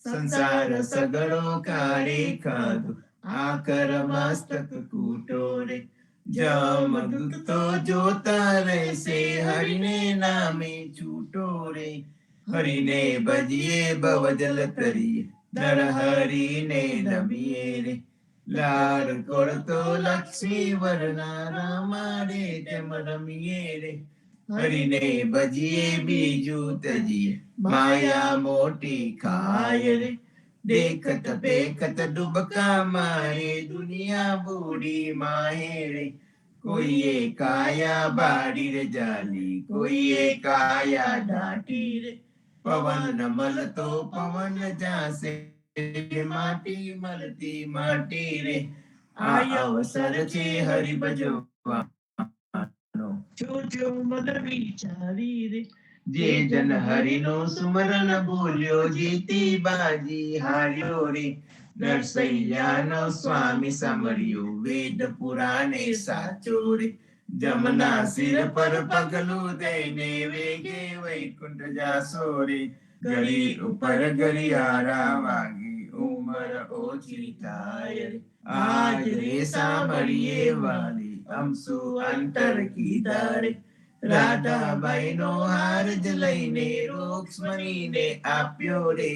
સંસાર સગળો કાળે ખાધો આકર મસ્તક કૂટો રે જમદૂત તો જોતા રહેશે હરિને નામે છૂટો રે હરિને ભજીએ ભવજલ તરીએ નર હરિને નમીએ રે લાડ કોળતો લક્ષ્મી વરના રામાડે તેમ રમીએ રે હરિને ભજીએ બીજું તજીએ માયા મોટી ખાય રે દેખત બેખત ડૂબકા મારે દુનિયા બૂડી માહે રે કોઈએ કાયા બાડી રે જાલી કોઈએ કાયા ડાટી રે પવન મળતો પવન જાશે માટી મળતી માટી રે આ અવસર છે હરિ ભજવાનો જોજો મન વિચારી રે જે જન હરિનો સુમરણ બોલ્યો જીતી બાજી હાર્યો રે નરસૈયાનો સ્વામી સાંભળ્યો વેદ પુરાણે સાચો રે જમના સિર પર પગલું દઈને વેગે વૈકુંઠ જાસો રે ઘડી ઉપર ઘડિયાળા વાગી ઉંમર ઓછી થાય રે આજ રે સાંભળીએ વાલી અમસુ અંતર કીધા રે રાધાબાઈ નો હાર જ લઈને રૂક્ષ્મણીને આપ્યો રે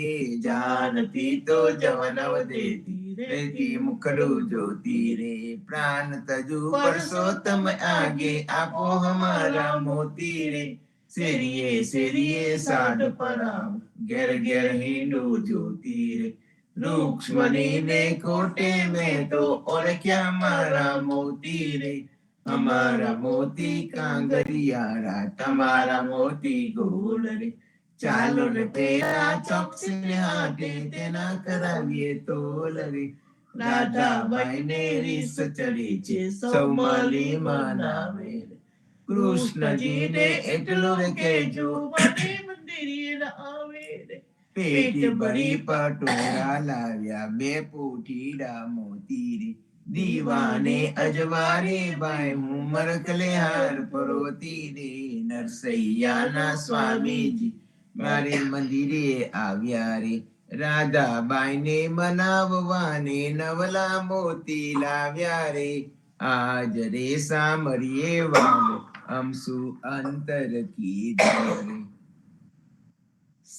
જાનતી તો જવનવ દેતી રેતી મુખડું જોતી રે પ્રાણ તજુ પરસોત્તમ આગે આપો હમારા મોતી રે શેરીએ શેરીએ સાડ પરાવ ઘેર ઘેર હિંડું જોતી રે રૂક્ષ્મણીને કોટે મેં તો ઓળખ્યા મારા મોતી રે हमारा मोती कांगरियारा તમારા મોતી ગોળ રે ચાલો રે પેલા ચોકસી હાથે તેના કરાવીએ તોલ રે રાધાબાઈ ને રીસ ચડી છે સૌ માલી મનાવે રે કૃષ્ણજીને એટલું કહેજો મને મંદિરે આવે રે પેટી ભરી પટોળા લાવ્યા બે પોઠીડા મોતી રે દીવાને અજવારે બાય હું મરકલે હાર પરોતી રે નરસૈયાના સ્વામીજી મારે મંદિરે આવ્યા રે રાધાબાઈને મનાવવાને નવલા મોતી લાવ્યા રે આજ રે સામરીએ વાલો અમસુ અંતર કીધો રે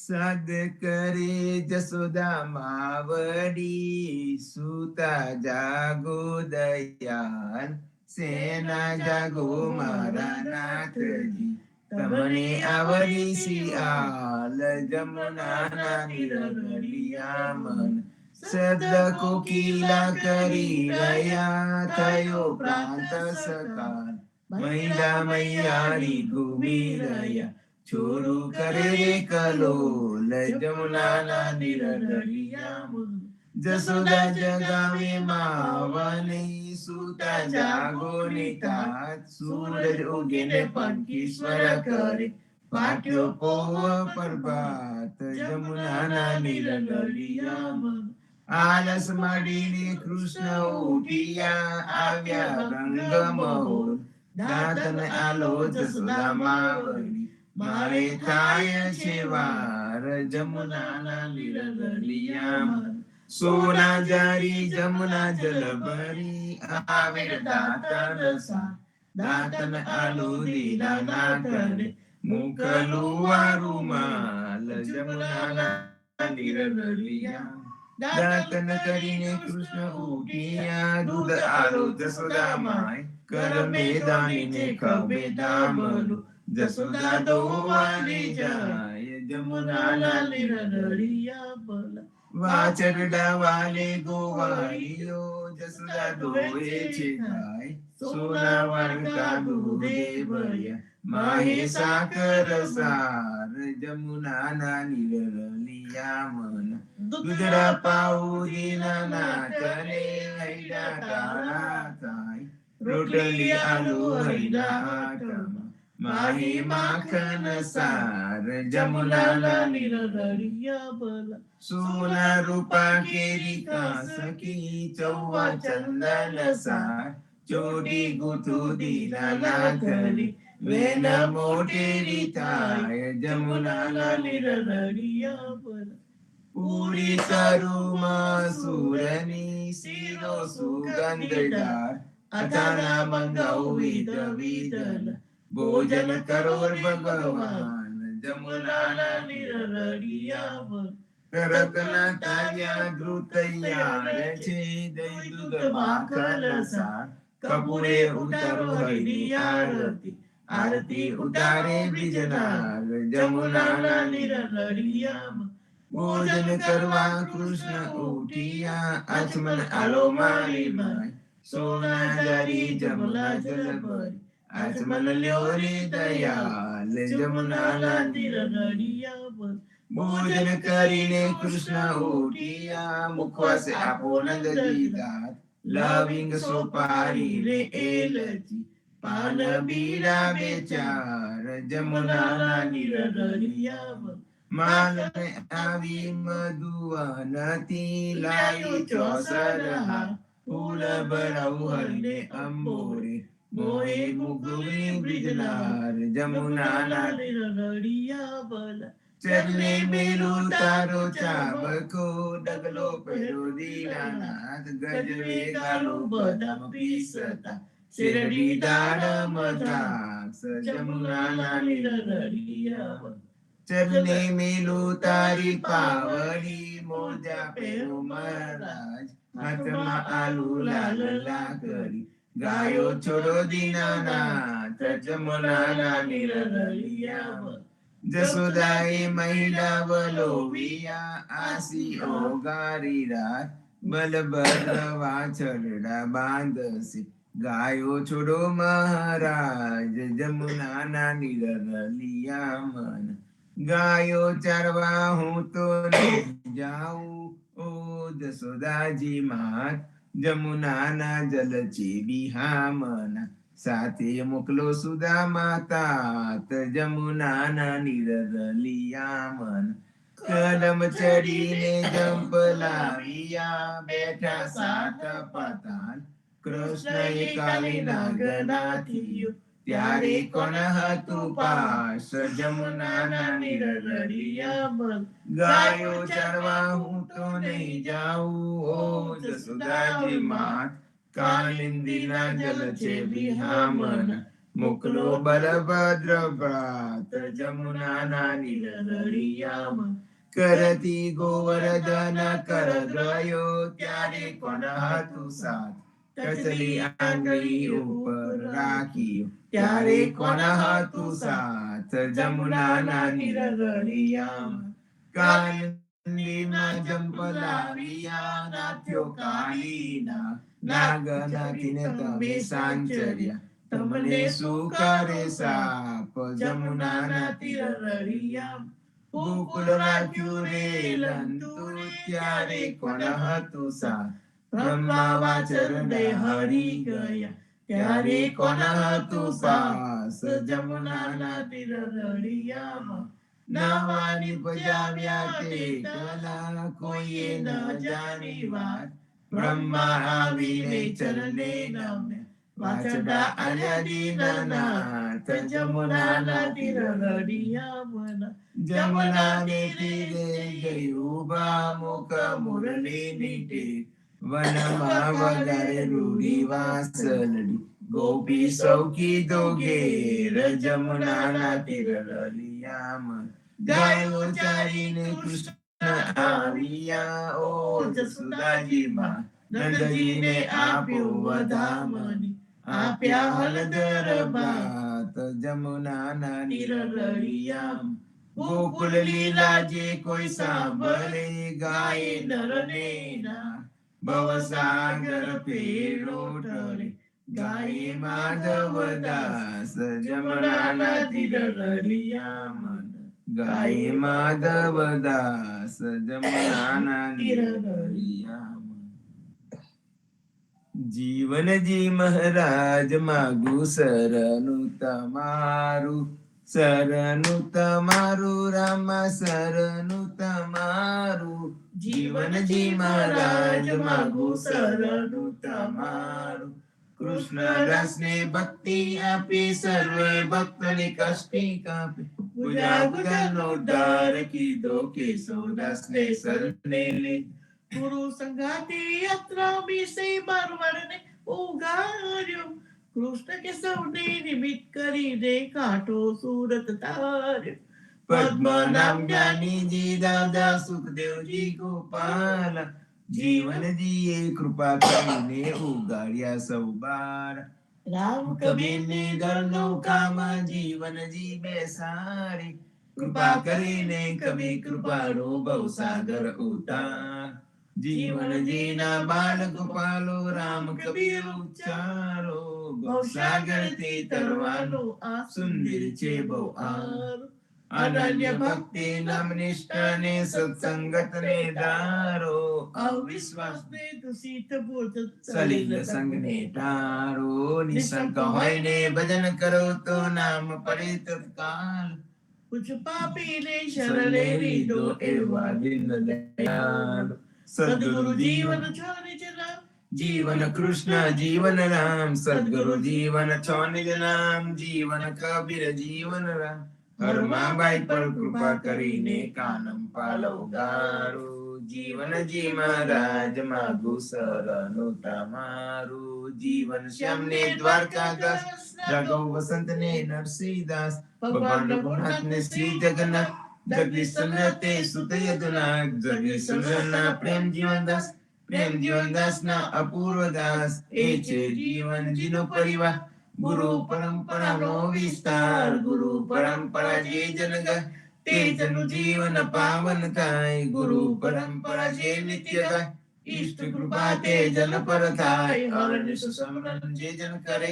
સદ કરે જસોદા માવડી સુતા જાગો દયાલ સેના જાગો મારા નાથજી તમને આવડી શિયાલ જમુનાના નિરગલિયા મન શબ્દ કોકિલા કરી રહ્યા થયો પ્રાંત સકાલ મહિલા મૈયારી ઘૂમી રહ્યા છોરું કરે રે કલોલ જમુનાના નિરગલિયા જસોદા જગાવે માવની સુતા જાગો નિતાત સૂરજ ઉગીને પંખીશ્વર કરે પાટ્યો પોવ પ્રભાત જમુનાના નિરગલિયા આલસ મળીને કૃષ્ણ ઉઠ્યા આવ્યા રંગમહોર દાંતન આલો જસોદા માવડી મારે થાય છે વાર જમુનાના નિરગલિયા સોના જારી જમુના જલ ભરી આવે દાંતન સા દાંતન આલુ લીલા ના કરે મુખલુવા રૂમાલ જમુનાના નિરનળિયા દાંતન કરીને કૃષ્ણ ઉઠ્યા દૂધ આલો જસોદા માય કરમે દાનીને ખભે દામલું જસોદા દોવાલી જાય જમુનાના નિરનળિયા ભલા વાછરડા વાલે ગોવાળીઓ જસોદા દોવે છે ગાય સોના વાળકા દૂધે ભર્યા માહે સાકર સાર જમુનાના નિરનળિયા મન દૂધડા પાઉરીના નાચને હૈડા તારા થાય રોટલી આલુ હૈડા આટમાં માહે માખન સાર જમુનાના નિરનળિયા ભલા સોના રૂપા કેરી કાંસકી ચૌવા ચંદન સાર ચોટી ગુથુ દીના કરી વેન મોટેરી થાય જમુનાના નિરનળિયા ભલા પૂરી કરુમાં સુરની શીરો સુગંધદાર અથાના મંગાઉ વિધ વિધલ ભોજન કરોર ભગવાન જમુનાના નિરનળિયા ભલા કરકના તાર્યા ધ્રુવ તૈયાર છે દહીં દૂધ માખણ સાર કપૂરે ઉતારો હરિની આરતી આરતી ઉતારે બીજનાર જમુનાના નિરનળિયા ભોજન કરવા કૃષ્ણ ઉઠિયા આચમન આલો મારી માય સોના જરી જમલા જલ ભરી આચમન લ્યો રે દયાલ જમુનાના નિરનળિયા ભોજન કરીને કૃષ્ણ ઉઠિયા મુખવાસે આપો નંદજી દાત લવિંગ સોપારી રે એલચી પાન બીડા બેચાર જમુનાના નિરનળિયા માલને આવી મધુવનથી લાવી ચોસર હાર ફૂલ ભરાવું હરને અંબોરે મોહે મુગુની બ્રિજનાર જમુનાના નિરનળિયા ભલા ચરને મેલું તારો ચાબકો ડગલો પહેરો દીનાનાથ ગજવે ગાલો બદામ પીસતા શેરડી દાડમ દ્રાક્ષ જમુનાના નિરનળિયા ચરને મેલું તારી પાવડી મોજા પહેરો મહારાજ હાથમાં આલુ લાલ કરી ગાયો છોડો દીનાનાથ જમુનાના નિરનળિયા જસોદાએ મહિલા વલોવિયા આસી ઓગારી રાત બલભદ્ર વાછરડા બાંધશે ગાયો છોડો મહારાજ જમુનાના નિરનળિયા મન ગાયો ચારવા હું તો નહીં જાઉં ઓ જસોદાજી માત જમુનાના જલ ચેબી હામના સાથે મોકલો સુદા માતા જમુનાના નિરનળિયા મન કદમ ચડીને જંપ લાવ્યા બેઠા સાત પતાન કૃષ્ણએ કાલી નાગનાથિયો ત્યારે કોણ હતું પાસ જમુનાના નિરનળિયા મન ગાયો ચરવા હું તો નહીં જાઉં ઓ જસોદાજી માત કાલિંદીના જલ છે વિહામન મોકલો બલભદ્ર ભ્રાત જમુનાના નિરનળિયા મન કરતી ગોવર્ધન કર ગયો ત્યારે કોણ હતું સાથ કચલી આંગળી ઉપર રાખ્યો ત્યારે કોણ હતું સાથ જમુનાના નિરનળિયા મન કાલિંદીમાં જંપ લાવ્યા નાથ્યો કાલીના નાગનાથીને તમે સાંચર્યા તમને શું કરે સાપ જમુનાના નિરનળિયા ગોકુળ રાખ્યું રે લંતુ ત્યારે કોણ હતું સાથ બ્રહ્મા વાચરને હરી ગયા ત્યારે કોણ હતું પાસ જમુનાના નિરનળિયા નાવાની બજાવ્યા તે કલા કોઈએ ન જાણી વાત બ્રહ્મા આવીને ચરણે નમ્યા વાછરડા આલ્યા દીનાનાથ જમુનાના નિરનળિયા મન જમુનાને તીરે ગયું મુખ મુરલી નીટે વનમાં વગાડે રૂડી વાસલડી ગોપી સૌકી દો ઘેર જમુનાના તીર લલિયામન ગાયો ચારીને કૃષ્ણ આવ્યા ઓ જસુદાજી માં નંદજીને આપ્યો વધામણી આપ્યા હળદર ભાત જમુનાના તીર લલિયામ ગોકુળ લીલા જે કોઈ સાંભળે ગાય નરને ના ભવસાગર પેલો ટળે ગાય માધવ દાસ જમનાના તીર લલિયામન ગાય માધવ દાસ જમનાના તીર લલિયામન જીવનજી મહારાજ માગું શરણું તમારું રામા શરણું તમારું જીવનજી મહારાજ માગું શરણું તમારું કૃષ્ણ રસને ભક્તિ આપી સર્વે ભક્તોને કષ્ટી કાપે પૂજા ગુજરનો ઉદ્ધાર કીધો કેશોદાસને શરણે લે ગુરુ સંગાતી યાત્રા વિશે બરવરને ઉગાર્યો કૃષ્ણ કે સૌને નિમિત્ત કરીને કાંઠો સુરત તાર્યો પદ્મ નામ જ્ઞાનીજી દાદા સુખદેવજી ગોપાલ જીવનજીએ કૃપા કરીને ઉગાડ્યા સૌ બાર રામ કબીરને દરનૌકામાં જીવનજી બેસાડી કૃપા કરીને કવિ કૃપાળુ ભવસાગર ઉતાર જીવનજીના બાળ ગોપાલો રામ કબીર ઉચ્ચારો ભવસાગર તે તરવાનું આ સુંદર છે બહુ આર અનન્ય ભક્તિ નામ નિષ્ઠાને સત્સંગતને ધારો અવિશ્વાસને દૂષિત બોધ સલિલ સંગને ટારો નિશંક હોયને ભજન કરો તો નામ પડે તત્કાલ કુછ પાપીને શરણે લીધો એવા દિન દયાળ સદગુરુ જીવન છોડી ચલા જીવન કૃષ્ણ જીવન રામ સદગુરુ જીવન છો નિજ નામ જીવન કબીર જીવન રામ હરમાબાઈ પર કૃપા કરીને કાનમ પાલવ ગારો જીવનજી મહારાજ માગુ શરણું તમારું જીવન શ્યામને દ્વારકાદાસ રાઘવ વસંત ને નરસિંહદાસ ભગવાન રઘુનાથ ને શ્રી જગન્નાથ જગદીશ ચંદ્ર તે સુત યદુનાથ જગદીશ ચંદ્રના પ્રેમ જીવનદાસ ના અપૂર્વ દાસ એ છે જીવનજીનો પરિવાર ગુરુ પરંપરાનો વિસ્તાર ગુરુ પરંપરા જે જન ગાય તે જનું જીવન પાવન થાય ગુરુ પરંપરા જે નિત્ય ગાય ઈષ્ટ કૃપા તે જન પર થાય હરનિશ સમરણ જે જન કરે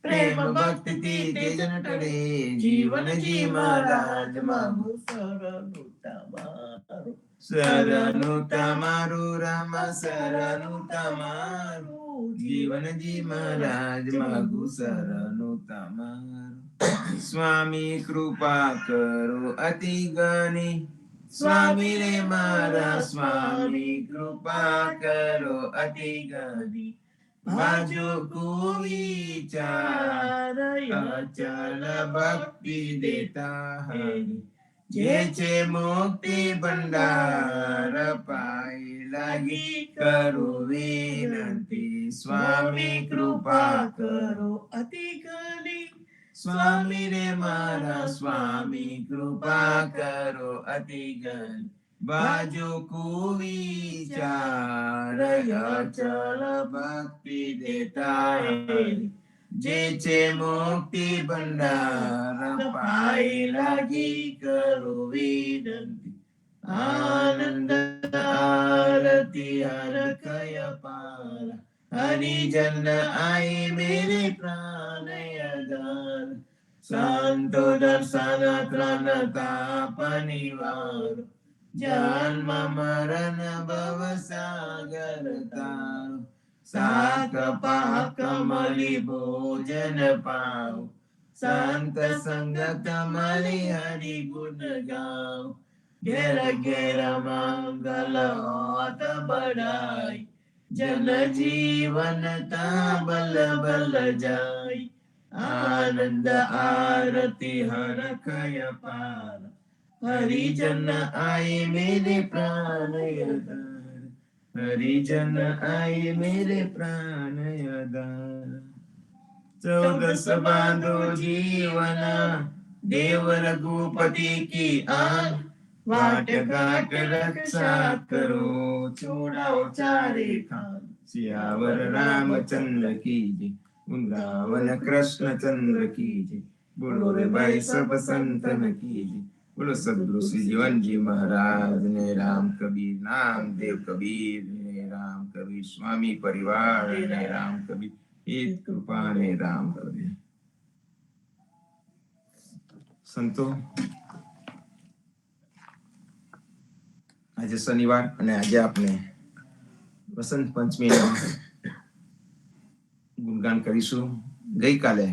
પ્રેમ ભક્તિ તે જન ટળે જીવનજી મહારાજ માગું શરણું તમારું રામ શરણું તમારું જીવનજી મહારાજ માગું શરણું તમારું સ્વામી કૃપા કરો અતિ ગણી સ્વામી રે મારા સ્વામી કૃપા કરો અતિ ગણી બાજો કુવિચાર અચલ ભક્તિ દેતા હરિ જે છે મુક્તિ ભંડાર પાઈ લાગી કરું વિનંતી સ્વામી કૃપા કરો અતિ ગણી સ્વામી રે મારા સ્વામી કૃપા કરો અતિ ગણ બાજો કુવિચાર અચલ ભક્તિ દેતા હરિ જે છે મુક્તિ ભંડાર પાઈ લાગી કરું વિનંતી આનંદ આરતી હર કય પાર હરિજન આઈ મેરે પ્રાણ અગાર સંતો દર્શન ત્રણ તાપ નિવાર જન્મ મરણ ભવ સાગર તાર સાક પાક મળી ભોજન પાવ સંત સંગત મળી હરિ ગુણ ગાવ ઘેર ઘેર મંગલ હોત બડાઈ જન જીવન તા બલ બલ જાય આનંદ આરતી હર કય પાર હરિજન આય મેરે પ્રાણ યદાર હરિજન આય મેરે પ્રાણ યદાર 14 बांधो जीवन देव रघुपति की आन वाट घाट रक्षा करो छोड़ाओ चारे खान सियावर रामचंद्र की जय वृंदावन कृष्ण चंद्र की जय बोलो रे भाई सब संतन की जय बोलो सदगुरु श्री जीवन जी महाराज ने राम कबीर नाम देव कबीर ने राम कबीर स्वामी परिवार ने राम कबीर एक कृपा ने राम कबीर संतो આજે શનિવાર અને આજે આપણે વસંત પંચમીનું ગુણગાન કરીશું. ગઈકાલે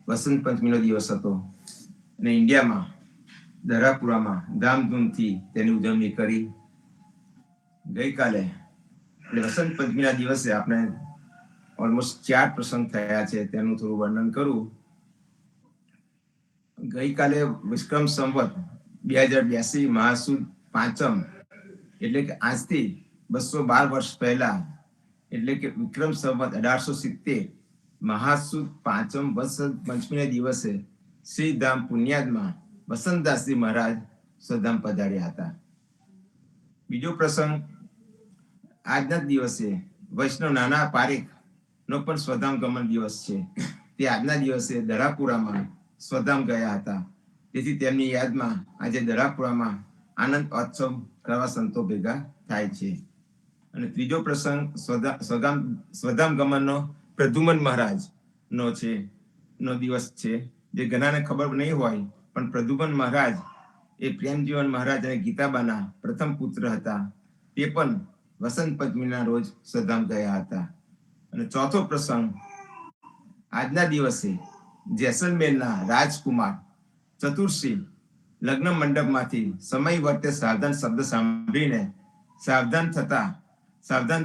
વસંત પંચમીનો દિવસ હતો અને ઇન્ડિયામાં દરાપુરામાં ધામધૂમથી તેની ઉજવણી કરી. ગઈકાલે એટલે વસંત પંચમીના દિવસે આપણે ઓલમોસ્ટ 4 પ્રસંગ થયા છે, તેનું થોડું વર્ણન કરું. ગઈકાલે વિક્રમ સંવત 2082 મહાસુદ પાંચમ એટલે કે આજથી 212 વર્ષ પહેલા એટલે કે વિક્રમ સંવત 1870 મહાસુદ પાંચમ વસંત પંચમીના દિવસે શ્રીધામ પુણ્યાદમાં વસંતદાસજી મહારાજ સ્વધામ પધાર્યા હતા. બીજો પ્રસંગ આજના દિવસે વૈષ્ણવ નાના પારેખ નો પણ સ્વધામ ગમન દિવસ છે. તે આજના દિવસે દરાપુરામાં સ્વધામ ગયા હતા. તેથી તેમની યાદમાં આજે દરાપુરામાં આનંદ ઉત્સવ કરવા સંતો ભેગા થાય છે. અને ત્રીજો પ્રસંગ સ્વધામ ગમનનો પ્રદ્યુમન મહારાજ નો દિવસ છે, જે ઘણાને ખબર નહીં હોય, પણ પ્રદ્યુમન મહારાજ એ પ્રેમજીવન મહારાજ અને ગીતાબાના પ્રથમ પુત્ર હતા. તે પણ વસંત પંચમીના રોજ સ્વધામ ગયા હતા. અને ચોથો પ્રસંગ આજના દિવસે જેસલમેરના રાજકુમાર ચતુર્ષી લગ્ન મંડપમાંથી સમય વર્તે સાવધાન શબ્દ સાંભળીને સાવધાન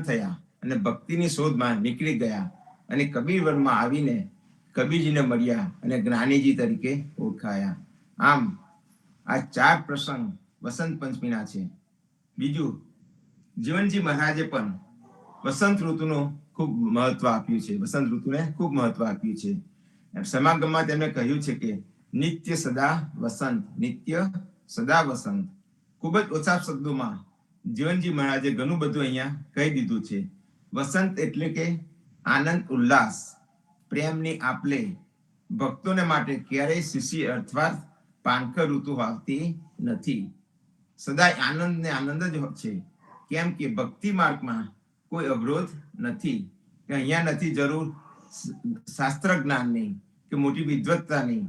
થયા અને ભક્તિની શોધમાં નીકળી ગયા અને કબીરવનમાં આવીને કબીરજીને મળ્યા અને જ્ઞાનીજી તરીકે ઓળખાયા. આમ આ 4 પ્રસંગ વસંત પંચમીના છે. બીજું, જીવનજી મહારાજે પણ વસંત ઋતુનું ખૂબ મહત્વ આપ્યું છે. વસંત ઋતુને ખૂબ મહત્વ આપ્યું છે. સમાગમમાં તેમણે કહ્યું છે કે નિત્ય સદા વસંત. ખૂબ જ ઓછા શબ્દોમાં જીવનજી મહારાજે ઘણું બધું અહીંયા કહી દીધું છે. વસંત એટલે કે આનંદ ઉલ્લાસ, પ્રેમની આપલે. ભક્તોને માટે ક્યારેય શિશિર અથવા પાનખર ઋતુ આવતી નથી. સદાય આનંદ ને આનંદ જ છે. કેમ કે ભક્તિ માર્ગમાં કોઈ અવરોધ નથી. અહીંયા નથી જરૂર શાસ્ત્ર જ્ઞાનની કે મોટી વિદ્વત્તાની.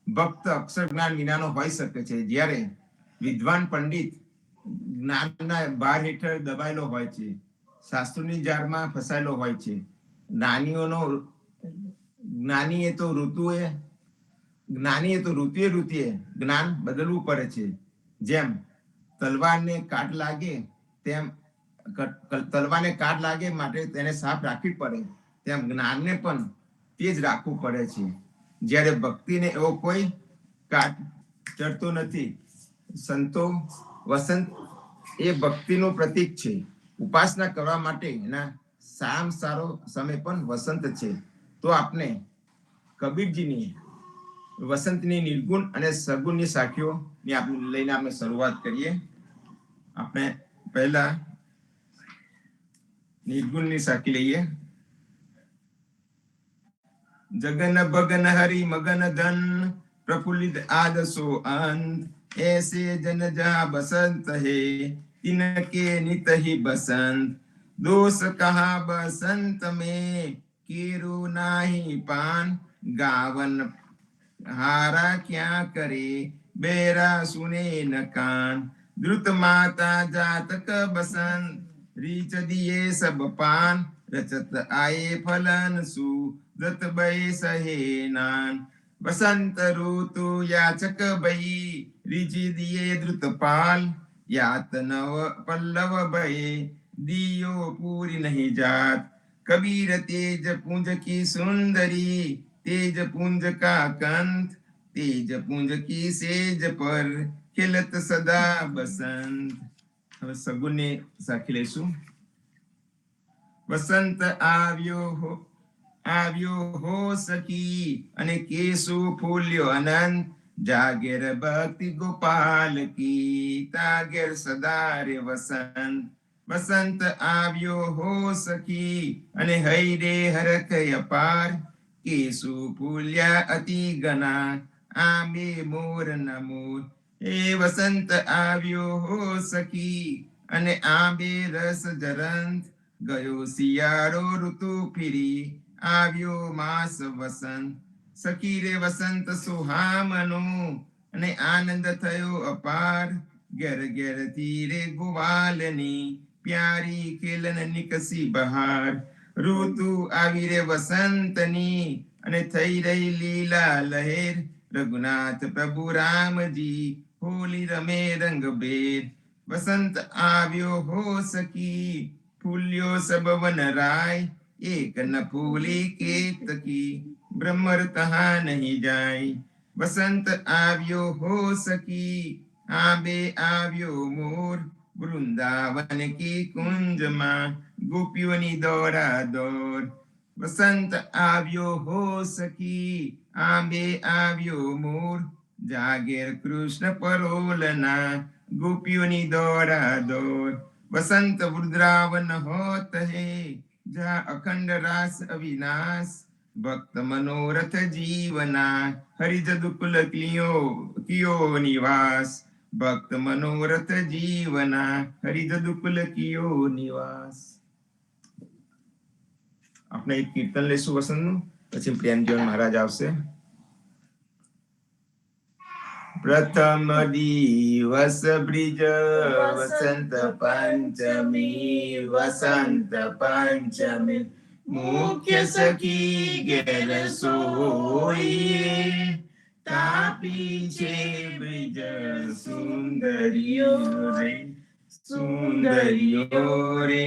ભક્ત અક્ષર જ્ઞાન વિનાનો હોઈ શકે છે, જ્યારે વિદ્વાન પંડિત જ્ઞાનના ભાર હેઠળ દબાયેલો હોય છે, શાસ્ત્રોની જાળમાં ફસાયેલો હોય છે. જ્ઞાનીએ તો ઋતુએ જ્ઞાન બદલવું પડે છે. જેમ તલવારને કાટ લાગે માટે તેને સાફ રાખવી પડે, તેમ જ્ઞાનને પણ તે જ રાખવું પડે છે. જ્યારે ભક્તિને એવો કોઈ કાટ ચડતો નથી. સંતો, વસંત એ ભક્તિનું પ્રતીક છે. ઉપાસના કરવા માટે એના સારામાં સારો સમય પણ વસંત છે. તો આપણે કબીરજીની વસંતની નિર્ગુણ અને સગુણની સાખીઓની આપણે લઈને આપણે શરૂઆત કરીએ. આપણે પહેલા નિર્ગુણની સાખી લઈએ. जगन भगन हरि मगन धन प्रफुल्लित आदसो अंत ऐसे जन जहाँ बसंत है तिनके नित ही बसंत दोष कहा बसंत में कीरु नाही पान गावन हारा क्या करे बेरा सुने न कान द्रुत माता जातक बसंत रीच दिए सब पान रचत आए फलन सु दत्त बई सहे नान बसंत ऋतु याचक बई रिचि दिए द्रुत पाल यात नव पल्लव बये दियो पूरी नहीं जात कबीर तेज पुंज की सुंदरी तेज पुंज का कंत तेज पुंज की सेज पर खिलत सदा बसंत. હવે સગુણની સાખી લઈશું. વસંત આવ્યો હો આવ્યો હો સખી અને કેસુ ફૂલ્યો અનંત જાગેર ભક્તિ ગોપાલ કી તાગેર સદા રે વસંત વસંત આવ્યો હો સખી અને હૈ રે હરખ અપાર કેસુ ફૂલ્યા અતિ ગના આંબે મોર નમોર એ વસંત આવ્યો હો સખી અને આંબે રસ જરંત ગયો શિયાળો ઋતુ ફીરી આવ્યો માસ વસંત સખી રે વસંત સુહામનો અને આનંદ થયો અપાર ઘેર ઘેર થી રે ગોવાલની પ્યારી ખેલન નિકસી બહાર ઋતુ આવી રે વસંતની અને થઈ રહી લીલા લહેર રઘુનાથ પ્રભુ રામજી હોલી રમે રંગભેર વસંત આવ્યો હો સખી ફૂલ્યો સબ વન રાય એક ન ફૂલી કેતકી બ્રહ્મર તહા નહીં જાય વસંત આવ્યો હો સખી આંબે આવ્યો મોર વૃંદાવન કી કુંજમાં ગોપીઓની દોરા દોર વસંત આવ્યો હો સખી આંબે આવ્યો મોર જાગેર કૃષ્ણ પરોલના ગોપીઓની દોરા દોર વસંત વૃંદાવન હોત હે જા અખંડ રાસ અવિનાશ ભક્ત મનોરથ જીવના હરિજદુકુલ કિયો નિવાસ ભક્ત મનોરથ જીવના હરિજદુકુલ કિયો નિવાસ. આપણે એક કીર્તન લેશું વસંતનું, પછી પ્રેમજીવન મહારાજ આવશે. પ્રથમ દિવસ બ્રિજ વસંત પંચમી વસંત પંચમી મુખ્ય સખી ઘેર સોઈએ તાપી છે બ્રિજ સુંદરીઓ રે સુંદરીઓ રે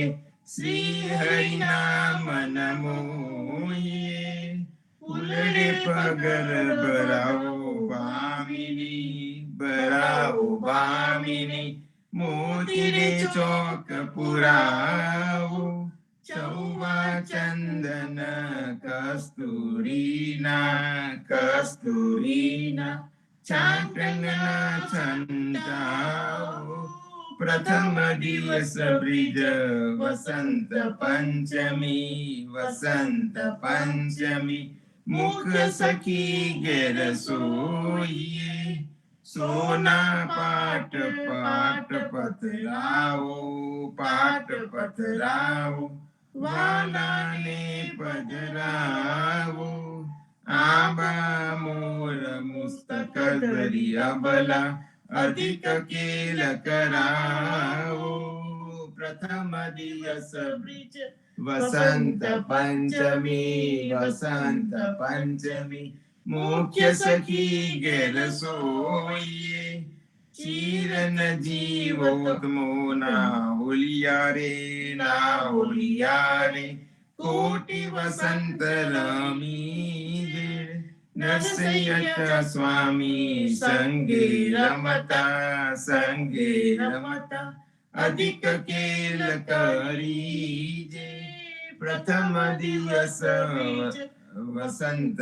શ્રી હરિના મન મોહીએ ઉલડે પગર બરાવો ભામિની મોતી રે ચોક પુરાવો ચૌવા ચંદન કસ્તુરીના ચાંદના છંદાઓ પ્રથમ દિવસ બ્રિજ વસંત પંચમી મુખ સખી ઘેર સોઈએ સોના પાટ પથરાવો વાલાને પધરાવો આંબા મોર મુસ્તક ધરી અબલા અધિક કેલ કરાવો પ્રથમ દિવસ બ્રિજ વસંત પંચમી મુખ્ય સખી ઘેર સોઈએ ચિરન જીવોત્મો ના હોલિયા રે કોટી વસંત રમી દે નરસૈયત સ્વામી સંગે રમતા અધિક કેલ કરી જે પ્રથમ દિવસ વસંત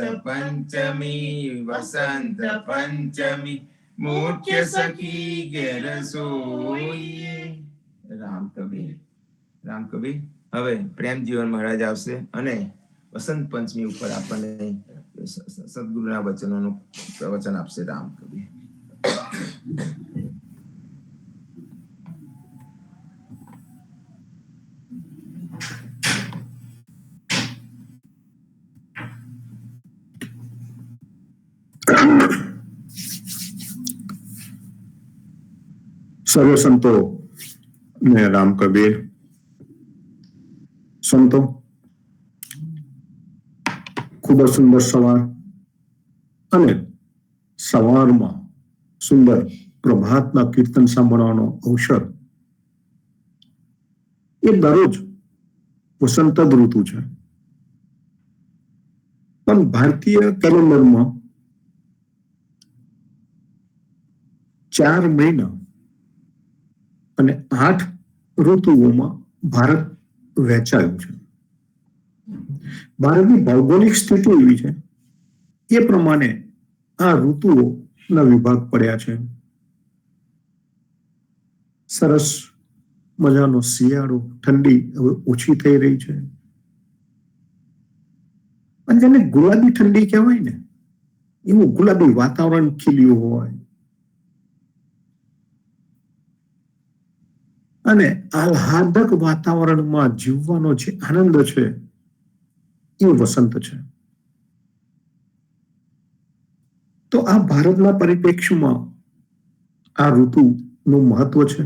પંચમી મુખ્ય સખી ઘેર સોઈએ. રામ કબીર. હવે પ્રેમ જીવન મહારાજ આવશે અને વસંત પંચમી ઉપર આપણને સદગુરુના વચનોનું પ્રવચન આપશે. રામ કબીર. સર્વ સંતો ને રામ કબીર. સંતો, ખૂબ જ સુંદર સવાર અને સવારમાં સુંદર પ્રભાતના કીર્તન સાંભળવાનો અવસર એ દરરોજ વસંત જ ઋતુ છે, પણ ભારતીય કેલેન્ડરમાં 4 મહિના અને 8 ઋતુઓમાં ભારત વહેંચાયું છે. ભારતની ભૌગોલિક સ્થિતિ એવી છે એ પ્રમાણે આ ઋતુઓના વિભાગ પડ્યા છે. સરસ મજાનો શિયાળો, ઠંડી હવે ઓછી થઈ રહી છે, અને જેને ગુલાબી ઠંડી કહેવાય ને એવું ગુલાબી વાતાવરણ ખીલ્યું હોય અને આહ્લાદક વાતાવરણમાં જીવવાનો જે આનંદ છે એ વસંત છે. તો આ ભારતના પરિપ્રેક્ષ્યમાં આ ઋતુનું મહત્વ છે,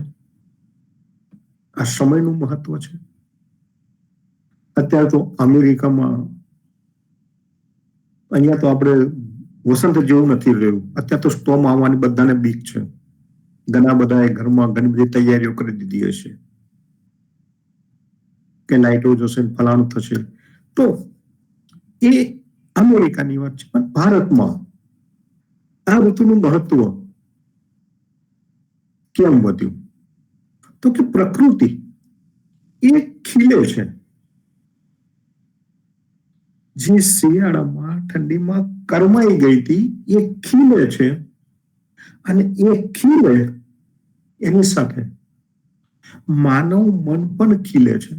આ સમયનું મહત્વ છે. અત્યારે તો અમેરિકામાં અહીંયા તો આપણે વસંત જેવું નથી રહ્યું. અત્યારે તો સ્ટોર્મ આવવાની બધાને બીક છે. ઘણા બધાએ ઘરમાં ઘણી બધી તૈયારીઓ કરી દીધી હશે કે લાઇટો જશે, ફલાણું થશે. તો એ અમેરિકાની વાત છે, પણ ભારતમાં આ ઋતુનું મહત્વ કેમ વધ્યું? તો કે પ્રકૃતિ એ ખીલે છે. જે શિયાળામાં ઠંડીમાં કરમાઈ ગઈ હતી એ ખીલે છે, અને એ ખીલે એની સાથે માનવ મન પણ ખીલે છે.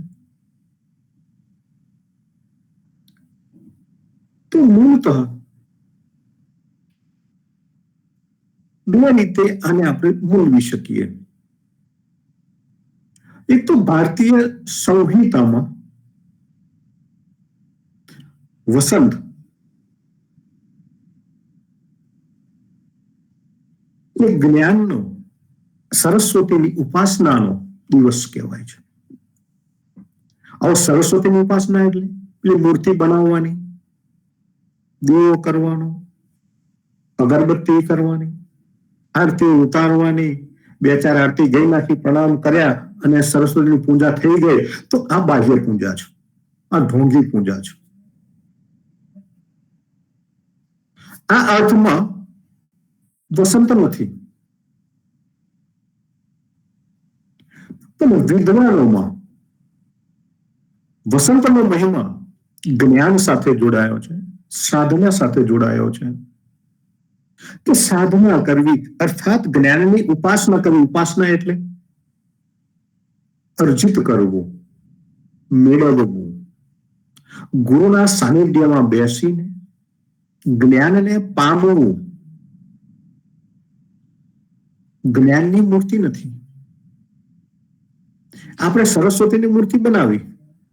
તો મૂળતઃ બે રીતે આને આપણે બોલવી શકીએ. એક તો ભારતીય સંહિતામાં વસંત એ જ્ઞાનનો, સરસ્વતીની ઉપાસનાનો દિવસ કહેવાય છે. હવે સરસ્વતીની ઉપાસના એટલે મૂર્તિ બનાવવાની, દીવો કરવાનો, અગરબત્તી કરવાની, આરતી ઉતારવાની, 2-4 આરતી ગઈ નાખી, પ્રણામ કર્યા અને સરસ્વતીની પૂજા થઈ ગઈ. તો આ બાહ્ય પૂજા છે, આ ઢોંગી પૂજા છે. આ અર્થમાં વસંત નથી. પણ વિદ્વાનોમાં વસંતનો મહિમા જ્ઞાન સાથે જોડાયો છે, સાધના સાથે જોડાયો છે. કે સાધના કરવી અર્થાત જ્ઞાનની ઉપાસના કરવી. ઉપાસના એટલે અર્જિત કરવું, મેળવવું, ગુરુના સાનિધ્યમાં બેસીને જ્ઞાનને પામવું. જ્ઞાનની મૂર્તિ નથી. આપણે સરસ્વતીની મૂર્તિ બનાવી,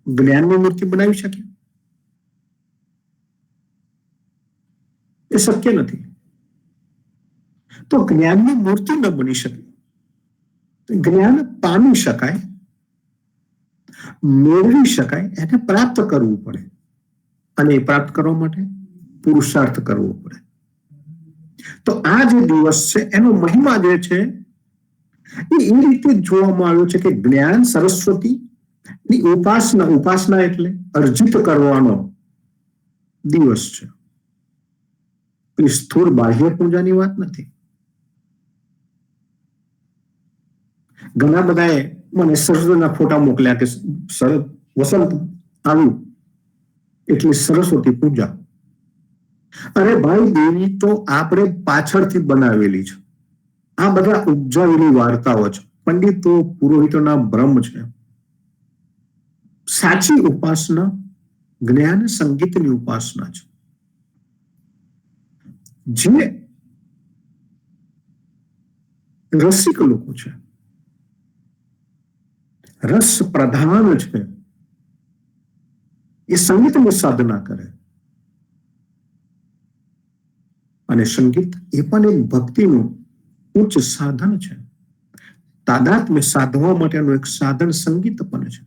જ્ઞાનની મૂર્તિ બનાવી શકીએ? એ શક્ય નથી. તો જ્ઞાનની મૂર્તિ ન બની શકે. જ્ઞાન પામી શકાય, મેળવી શકાય, એને પ્રાપ્ત કરવું પડે, અને એ પ્રાપ્ત કરવા માટે પુરુષાર્થ કરવો પડે. તો આ જે દિવસ છે એનો મહિમા જે છે એ રીતે જોવામાં આવ્યો છે કે જ્ઞાન, સરસ્વતી ની ઉપાસના, ઉપાસના એટલે અર્જિત કરવાનો દિવસ છે. એ સ્થૂળ બાહ્ય પૂજાની વાત નથી. ઘણા બધાએ મને સરસ્વતીના ફોટા મોકલ્યા કે વસંત આવ્યું એટલે સરસ્વતી પૂજા. અરે ભાઈ, દેવી તો આપણે પાછળથી બનાવેલી છે. આ બધા ઉપજાવેલી વાર્તાઓ છે, પંડિતો પુરોહિતોના ભ્રમ છે. સાચી ઉપાસના જ્ઞાન સંગીતની ઉપાસના છે. જે રસિક લોકો છે, રસ પ્રધાન છે, એ સંગીતની સાધના કરે. અને સંગીત એ પણ એક ભક્તિનું ઉચ્ચ સાધન છે. તાદાત્મ્ય સાધવા માટેનું એક સાધન સંગીત પણ છે.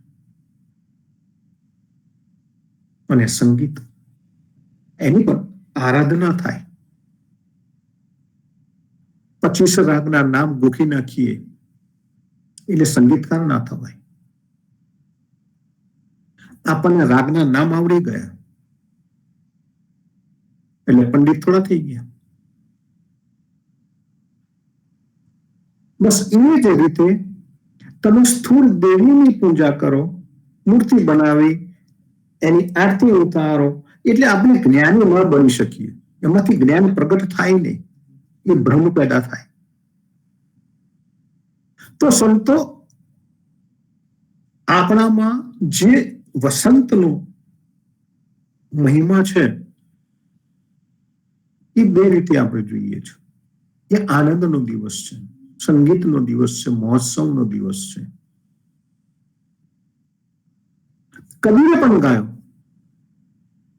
અને સંગીત એની પણ આરાધના થાય. 25 રાગના નામ ગોખી નાખીએ એટલે સંગીતકાર ના થવાય. આપણને રાગના નામ આવડી ગયા એટલે પંડિત થોડા થઈ ગયા. બસ એ જ રીતે તમે સ્થૂળ દેવીની પૂજા કરો, મૂર્તિ બનાવી એની આરતી ઉતારો, એટલે આપણે જ્ઞાની ન બની શકીએ. એમાંથી જ્ઞાન પ્રગટ થાય નહીં, એ ભ્રમ પેદા થાય. તો સંતો આપણામાં જે વસંતનો મહિમા છે એ બે રીતે આપણે જોઈએ છે. એ આનંદનો દિવસ છે, સંગીતનો દિવસ છે, મહોત્સવનો દિવસ છે. કબીરે પણ ગાયો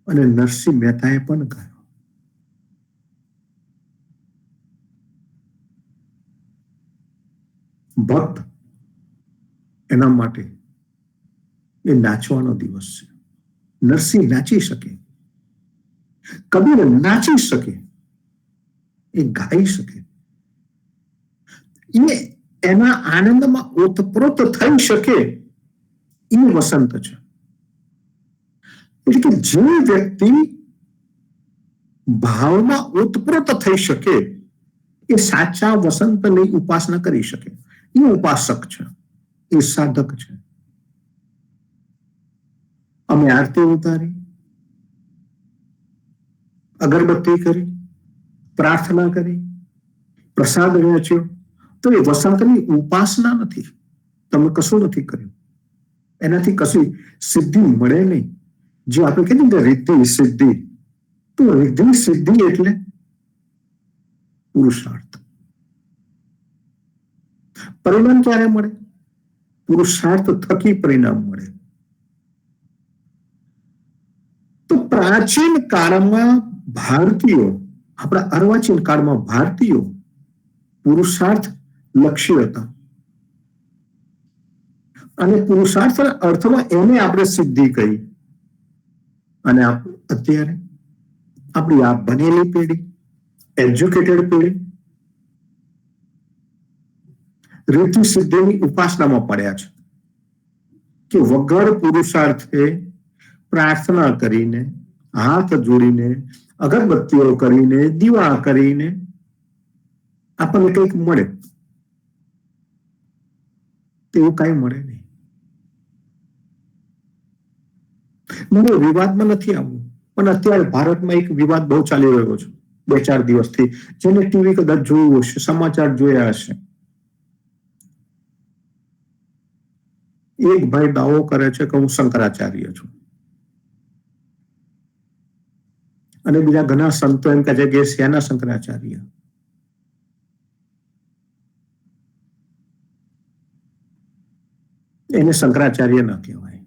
અને નરસિંહ મહેતાએ પણ ગાયો. ભક્ત એના માટે એ નાચવાનો દિવસ છે. નરસિંહ નાચી શકે, કબીર નાચી શકે, એ ગાઈ શકે, એ એના આનંદમાં ઓતપ્રોત થઈ શકે, એ વસંત છે. એટલે કે જે વ્યક્તિ ભાવમાં ઓતપ્રોત થઈ શકે એ સાચા વસંતની ઉપાસના કરી શકે. એ ઉપાસક છે, એ સાધક છે. અમે આરતી ઉતારી, અગરબત્તી કરી, પ્રાર્થના કરી, પ્રસાદ વહેંચ્યો, તો એ વસંતની ઉપાસના નથી. તમે કશું નથી કર્યું, એનાથી કશી સિદ્ધિ મળે નહીં. જે આપણે કહીએ ને રિદ્ધિ સિદ્ધિ, તો રિદ્ધિ સિદ્ધિ એટલે પુરુષાર્થ. પરિણામ ક્યારે મળે? પુરુષાર્થ થકી પરિણામ મળે. તો પ્રાચીન કાળમાં ભારતીયો, આપણા અર્વાચીન કાળમાં ભારતીયો પુરુષાર્થ લક્ષી હતા. અને પુરુષાર્થના અર્થમાં એને આપણે સિદ્ધિ કહી. અને અત્યારે આપણી આ બનેલી પેઢી, એજ્યુકેટેડ પેઢી રીતિ સિદ્ધિની ઉપાસનામાં પડ્યા છે કે વગર પુરુષાર્થે પ્રાર્થના કરીને, હાથ જોડીને, અગરબત્તીઓ કરીને, દીવા કરીને આપણને કંઈક મળે, તેવું કઈ મળે નહીં. મને વિવાદમાં નથી આવવું, પણ અત્યારે ભારતમાં એક વિવાદ બહુ ચાલી રહ્યો છે 2-4 દિવસથી. જેને ટીવી કદાચ જોયું હશે, સમાચાર જોયા હશે. એક ભાઈ દાવો કરે છે કે હું શંકરાચાર્ય છું, અને બીજા ઘણા સંતો એમ કહે છે કે શેના શંકરાચાર્ય. એને શંકરાચાર્ય ન કહેવાય.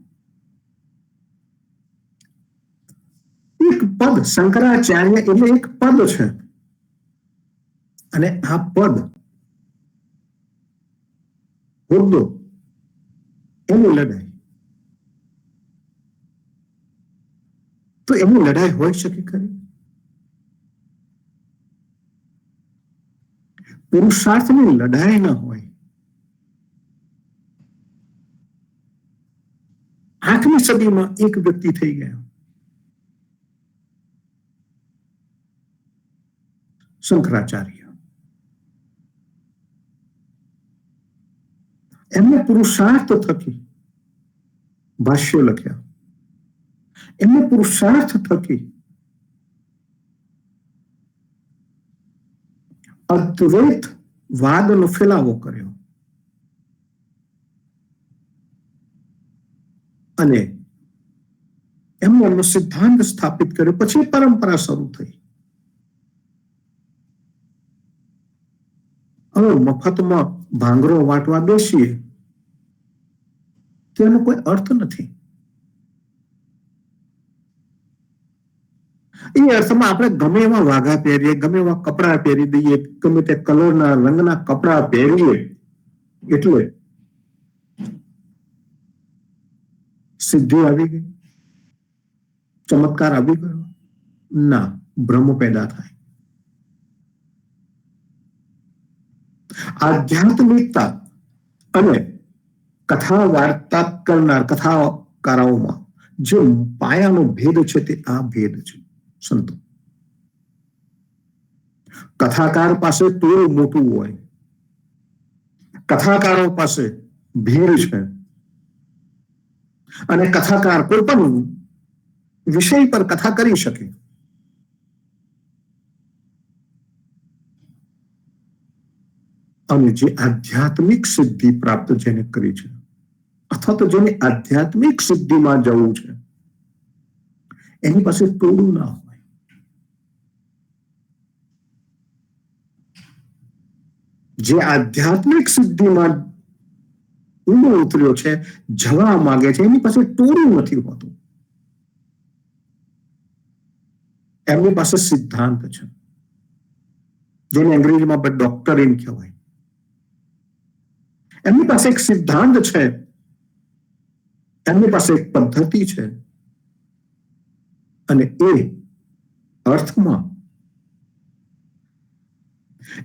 એક પદ શંકરાચાર્ય એટલે એક પદ છે, અને આ પદ હોદ્દો એની લડાઈ. તો એની લડાઈ હોઈ શકે ખરી? પુરુષાર્થની લડાઈ ન હોય. 8મી સદીમાં એક વ્યક્તિ થઈ ગયા, શંકરાચાર્ય. એમને પુરુષાર્થ થકી ભાષ્યો લખ્યા, એમને પુરુષાર્થ થકી અદ્વૈત વાદનો ફેલાવો કર્યો, અને એમનો એમનો સિદ્ધાંત સ્થાપિત કર્યો. પછી પરંપરા શરૂ થઈ. હવે મફતમાં ભાંગરો વાટવા બેસીએ તો એનો કોઈ અર્થ નથી. એ અર્થમાં આપણે ગમે એવા વાઘા પહેરીએ, ગમે એવા કપડા પહેરી દઈએ, ગમે તે કલરના રંગના કપડા પહેરીએ એટલે સિદ્ધિ આવી ગઈ, ચમત્કાર આવી ગયો? ના, ભ્રમ પેદા થાય. આધ્યાત્મિકતા અને કથા વાર્તા કરનાર કથાકારોમાં જે પાયાનો ભેદ છે તે આ ભેદ છે. સંતો, કથાકાર પાસે ટોળું મોટું હોય, કથાકારો પાસે ભીડ છે, અને કથાકાર કોઈ પણ વિષય પર કથા કરી શકે. અને જે આધ્યાત્મિક સિદ્ધિ પ્રાપ્ત જેને કરી છે, અથવા તો જેને આધ્યાત્મિક સિદ્ધિમાં જવું છે, એની પાસે ટોળું ના હોય. જે આધ્યાત્મિક સિદ્ધિમાં ઊંડો ઉતર્યો છે, જવા માંગે છે, એની પાસે ટોળું નથી હોતું. એમની પાસે સિદ્ધાંત છે, જેને અંગ્રેજીમાં ડોક્ટરીન કહેવાય. એમની પાસે એક સિદ્ધાંત છે, એમની પાસે એક પદ્ધતિ છે, અને એ અર્થમાં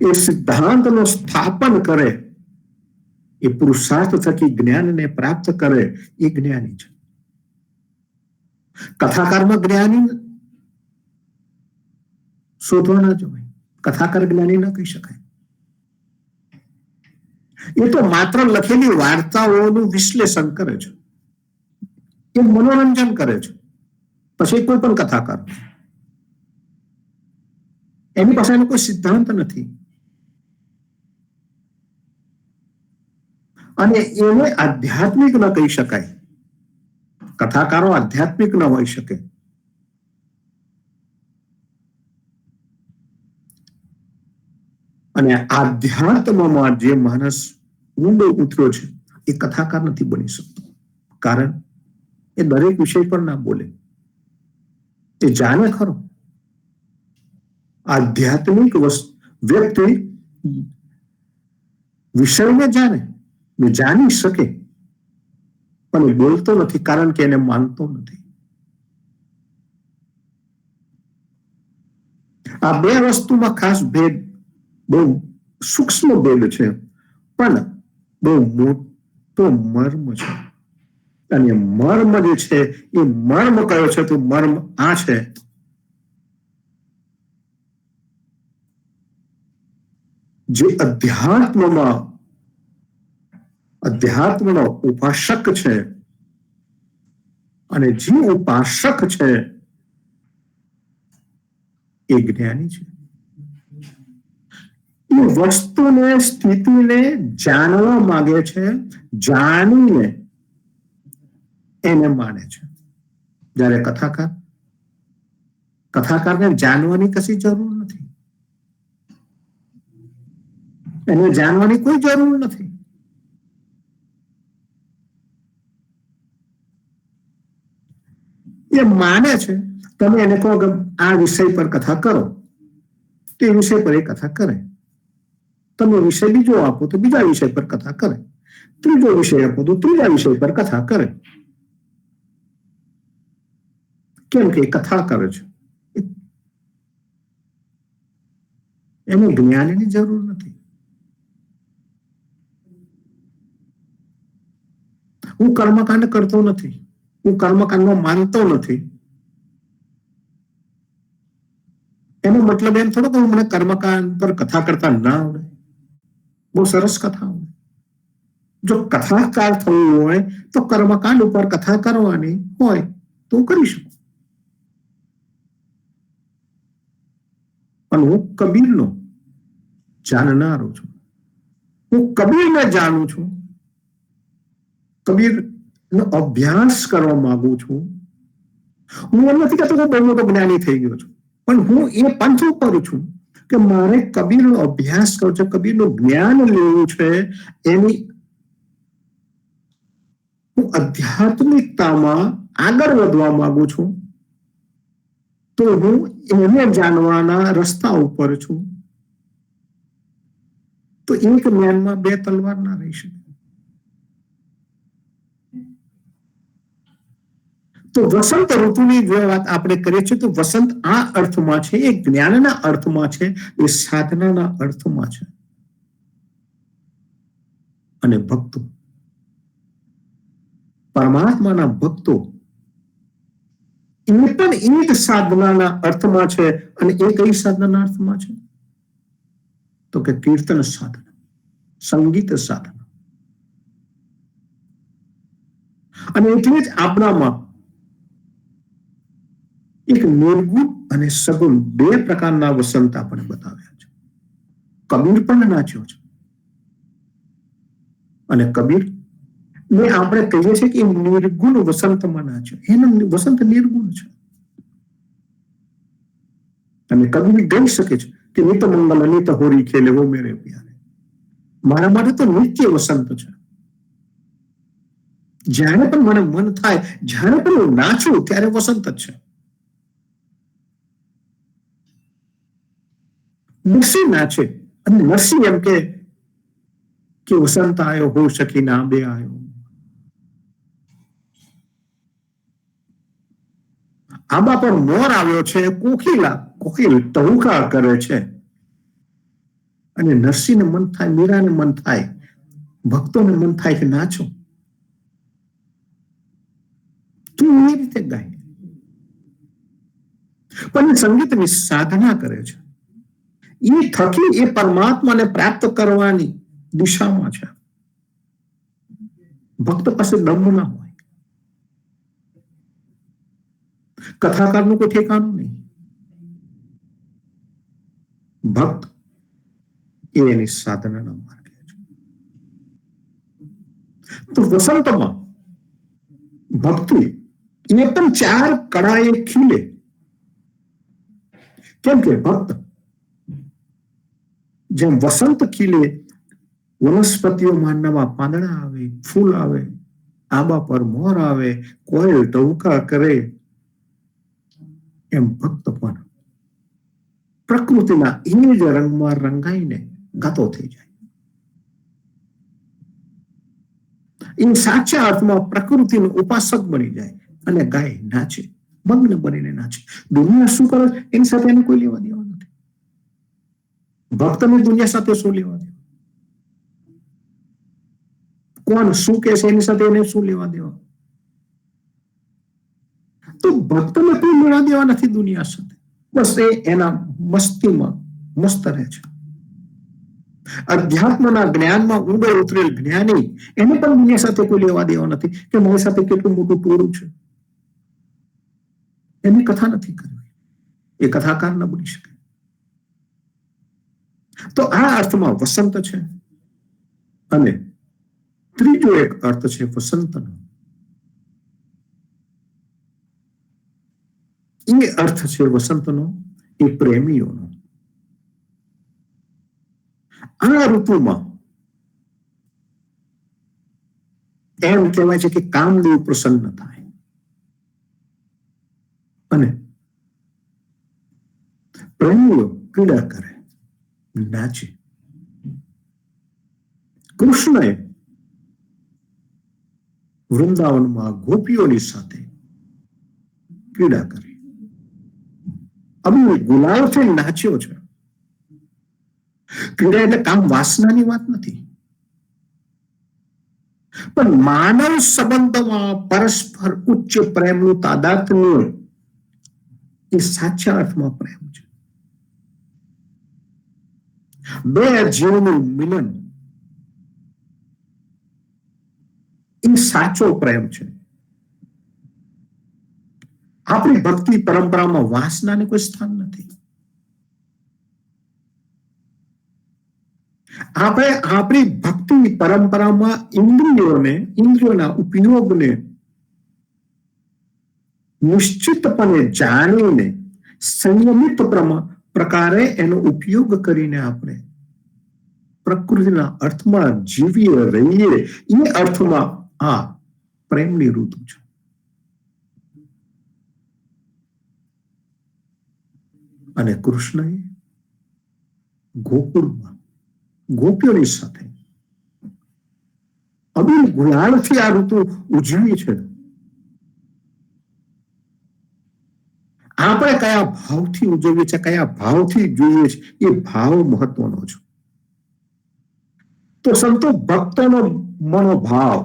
એ સિદ્ધાંતનું સ્થાપન કરે, એ પુરુષાર્થ થકી જ્ઞાનને પ્રાપ્ત કરે, એ જ્ઞાની છે. કથાકારમાં જ્ઞાની શોધવા ના જવાય. કથાકાર જ્ઞાની ન કહી શકાય. એ તો માત્ર લખેલી વાર્તાઓનું વિશ્લેષણ કરે છે, એ મનોરંજન કરે છે. પછી કોઈ પણ કથાકાર, એની પાસે એનો કોઈ સિદ્ધાંત નથી, અને એને આધ્યાત્મિક ન કહી શકાય. કથાકારો આધ્યાત્મિક ન હોઈ શકે. અને આધ્યાત્મમાં જે માણસ ઊંડો ઉતર્યો છે, એ કથાકાર નથી બની શકતો. કારણ એ દરેક વિષય પર ના બોલે. એ જાણે ખરો. આધ્યાત્મિક વ્યક્તિ વિષયને જાણે, જાણી શકે, પણ એ બોલતો નથી, કારણ કે એને માનતો નથી. આ બે વસ્તુમાં ખાસ ભેદ, બહુ સૂક્ષ્મ ભેદ છે, પણ બહુ મોટો મર્મ છે. અને મર્મ જે છે, એ મર્મ કયો છે? તો મર્મ આ છે, જે અધ્યાત્મનો ઉપાસક છે, અને જે ઉપાસક છે એ જ્ઞાની છે. એ વસ્તુને, સ્થિતિને જાણવા માંગે છે, જાણીને એને માને છે. જ્યારે કથાકારને જાણવાની કશી જરૂર નથી. એને જાણવાની કોઈ જરૂર નથી. એ માને છે. તમે એને કહો કે આ વિષય પર કથા કરો, તો એ વિષય પર એ કથા કરે. તમે વિષય બીજો આપો તો બીજા વિષય પર કથા કરે. ત્રીજો વિષય આપો તો ત્રીજા વિષય પર કથા કરે. કેમ કે કથા કરે છે, એને જ્ઞાનની જરૂર નથી. હું કર્મકાંડ કરતો નથી, હું કર્મકાંડમાં માનતો નથી. એનો મતલબ એમ થોડો કે મને કર્મકાંડ પર કથા કરતા ના આવડે. બહુ સરસ કથા આવડે. જો કથાકાર થવું હોય તો કર્મકાંડ ઉપર કથા કરવાની હોય તો કરી શકું. પણ હું કબીરનો જાણનારો છું. હું કબીરને જાણું છું. કબીરનો અભ્યાસ કરવા માંગુ છું. હું એમ નથી કહેતો કે બહુ મોટો જ્ઞાની થઈ ગયો છું, પણ હું એ પંથ ઉપર છું કે મારે કબીરનો અભ્યાસ કરવો છે, કબીરનું જ્ઞાન લેવું છે. એની હું આધ્યાત્મિકતામાં આગળ વધવા માંગુ છું, તો હું એને જાણવાના રસ્તા ઉપર છું. તો એક જ્ઞાનમાં બે તલવાર ના રહી શકે. તો વસંત ઋતુની જે વાત આપણે કરીએ છીએ, તો વસંત આ અર્થમાં છે, એ જ્ઞાનના અર્થમાં છે, એ સાધનાના અર્થમાં છે. અને ભક્તો, પરમાત્માના ભક્તો, એ પણ એ જ સાધનાના અર્થમાં છે. અને એ કઈ સાધનાના અર્થમાં છે? તો કે કીર્તન સાધના, સંગીત સાધના. અને એટલે જ આપણામાં એક નિર્ગુણ અને સગુણ બે પ્રકારના વસંત આપણે બતાવ્યા છે. કબીર પણ નાચ્યો છે, અને કબીર ને આપણે કહીએ છીએ કે નિર્ગુણ વસંતમાં નાચ્યો. એનો વસંત નિર્ગુણ છે. અને કબીર ગઈ શકે છે કે નિત મંગલ અનિત હોરી ખેલે વો મેરે પ્યારે. મારા માટે તો નિત્ય વસંત છે. જ્યારે પણ મને મન થાય, જ્યારે પણ હું નાચું ત્યારે વસંત જ છે. નરસિંહ નાચે અને નરસિંહ એમ કે વસંત આવ્યો હો સખી ના બે આવ્યો. આંબા પર મોર આવ્યો છે, કોકિલ ટહુકા કરે છે. અને નરસિંહને મન થાય, મીરાને મન થાય, ભક્તોને મન થાય કે નાચો, તું એ રીતે ગાય. પણ સંગીતની સાધના કરે છે. એ થકી એ પરમાત્માને પ્રાપ્ત કરવાની દિશામાં છે. ભક્ત પાસે દમ ના હોય. કથાકારનું કોઈ ઠેકાણું નહીં. ભક્ત એની સાધનાના માર્ગે છે. તો વસંતમાં ભક્તિ એ પણ ચાર કળાએ ખીલે. કેમ કે ભક્ત જેમ વસંત ખીલે, વનસ્પતિઓમાં નવા પાંદડા આવે, ફૂલ આવે, આંબા પર મોર આવે, કોયલ ટહુકા કરે, એમ ભક્ત પણ પ્રકૃતિના એ જ રંગમાં રંગાઈને ગાતો થઈ જાય. એ સાચા અર્થમાં પ્રકૃતિનો ઉપાસક બની જાય અને ગાય, નાચે, મગ્ન બનીને નાચે. દુનિયા શું કરે એની સાથે એને કોઈ લેવા દેવા નથી. ભક્તને દુનિયા સાથે શું લેવા દેવા? કોણ શું કહે છે એની સાથે એને શું લેવા દેવા? તો ભક્તને કોઈ લેવા દેવા નથી દુનિયા સાથે. બસ એ એના મસ્તીમાં મસ્ત રહે છે. અધ્યાત્મના જ્ઞાનમાં ઊંડો ઉતરેલ જ્ઞાની, એને પણ દુનિયા સાથે કોઈ લેવા દેવા નથી કે મારી સાથે કેટલું મોટું ટોળું છે. એની કથા નથી કરવી. એ કથાકાર ન બની શકે. તો આ અર્થમાં વસંત છે. અને ત્રીજો એક અર્થ છે વસંતનો. એ અર્થ છે વસંતનો એ પ્રેમીઓનો. આ ઋતુમાં એમ કહેવાય છે કે કામદેવ પ્રસન્ન થાય અને પ્રેમીઓ ક્રીડા કરે, નાચે. કૃષ્ણએ વૃંદાવનમાં ગોપીઓની સાથે ક્રીડા કરી. અમે ગુલાલથી નાચ્યો છે. ક્રીડા એટલે કામ વાસનાની વાત નથી, પણ માનવ સંબંધમાં પરસ્પર ઉચ્ચ પ્રેમનું તાદાત્મ્ય એ સાચા અર્થમાં પ્રેમ છે. બે જીવનું મિલન એ સાચો પ્રેમ છે. આપણી ભક્તિ પરંપરામાં વાસનાને કોઈ સ્થાન નથી. આપણે આપણી ભક્તિ પરંપરામાં ઇન્દ્રિયોના ઉપયોગને નિશ્ચિતપણે જાણીને સંયમિત પ્રકારે એનો ઉપયોગ કરીને આપણે પ્રકૃતિના અર્થમાં જીવીએ રહીએ. એ અર્થમાં આ પ્રેમની ઋતુ છે. અને કૃષ્ણએ ગોકુળમાં ગોપીઓની સાથે અબીલ ગુલાલથી આ ઋતુ ઉજવી છે. આપણે કયા ભાવથી ઉજવીએ છીએ, કયા ભાવથી જોઈએ છીએ, એ ભાવ મહત્વનો છે. તો સંતો ભક્તોનો મનોભાવ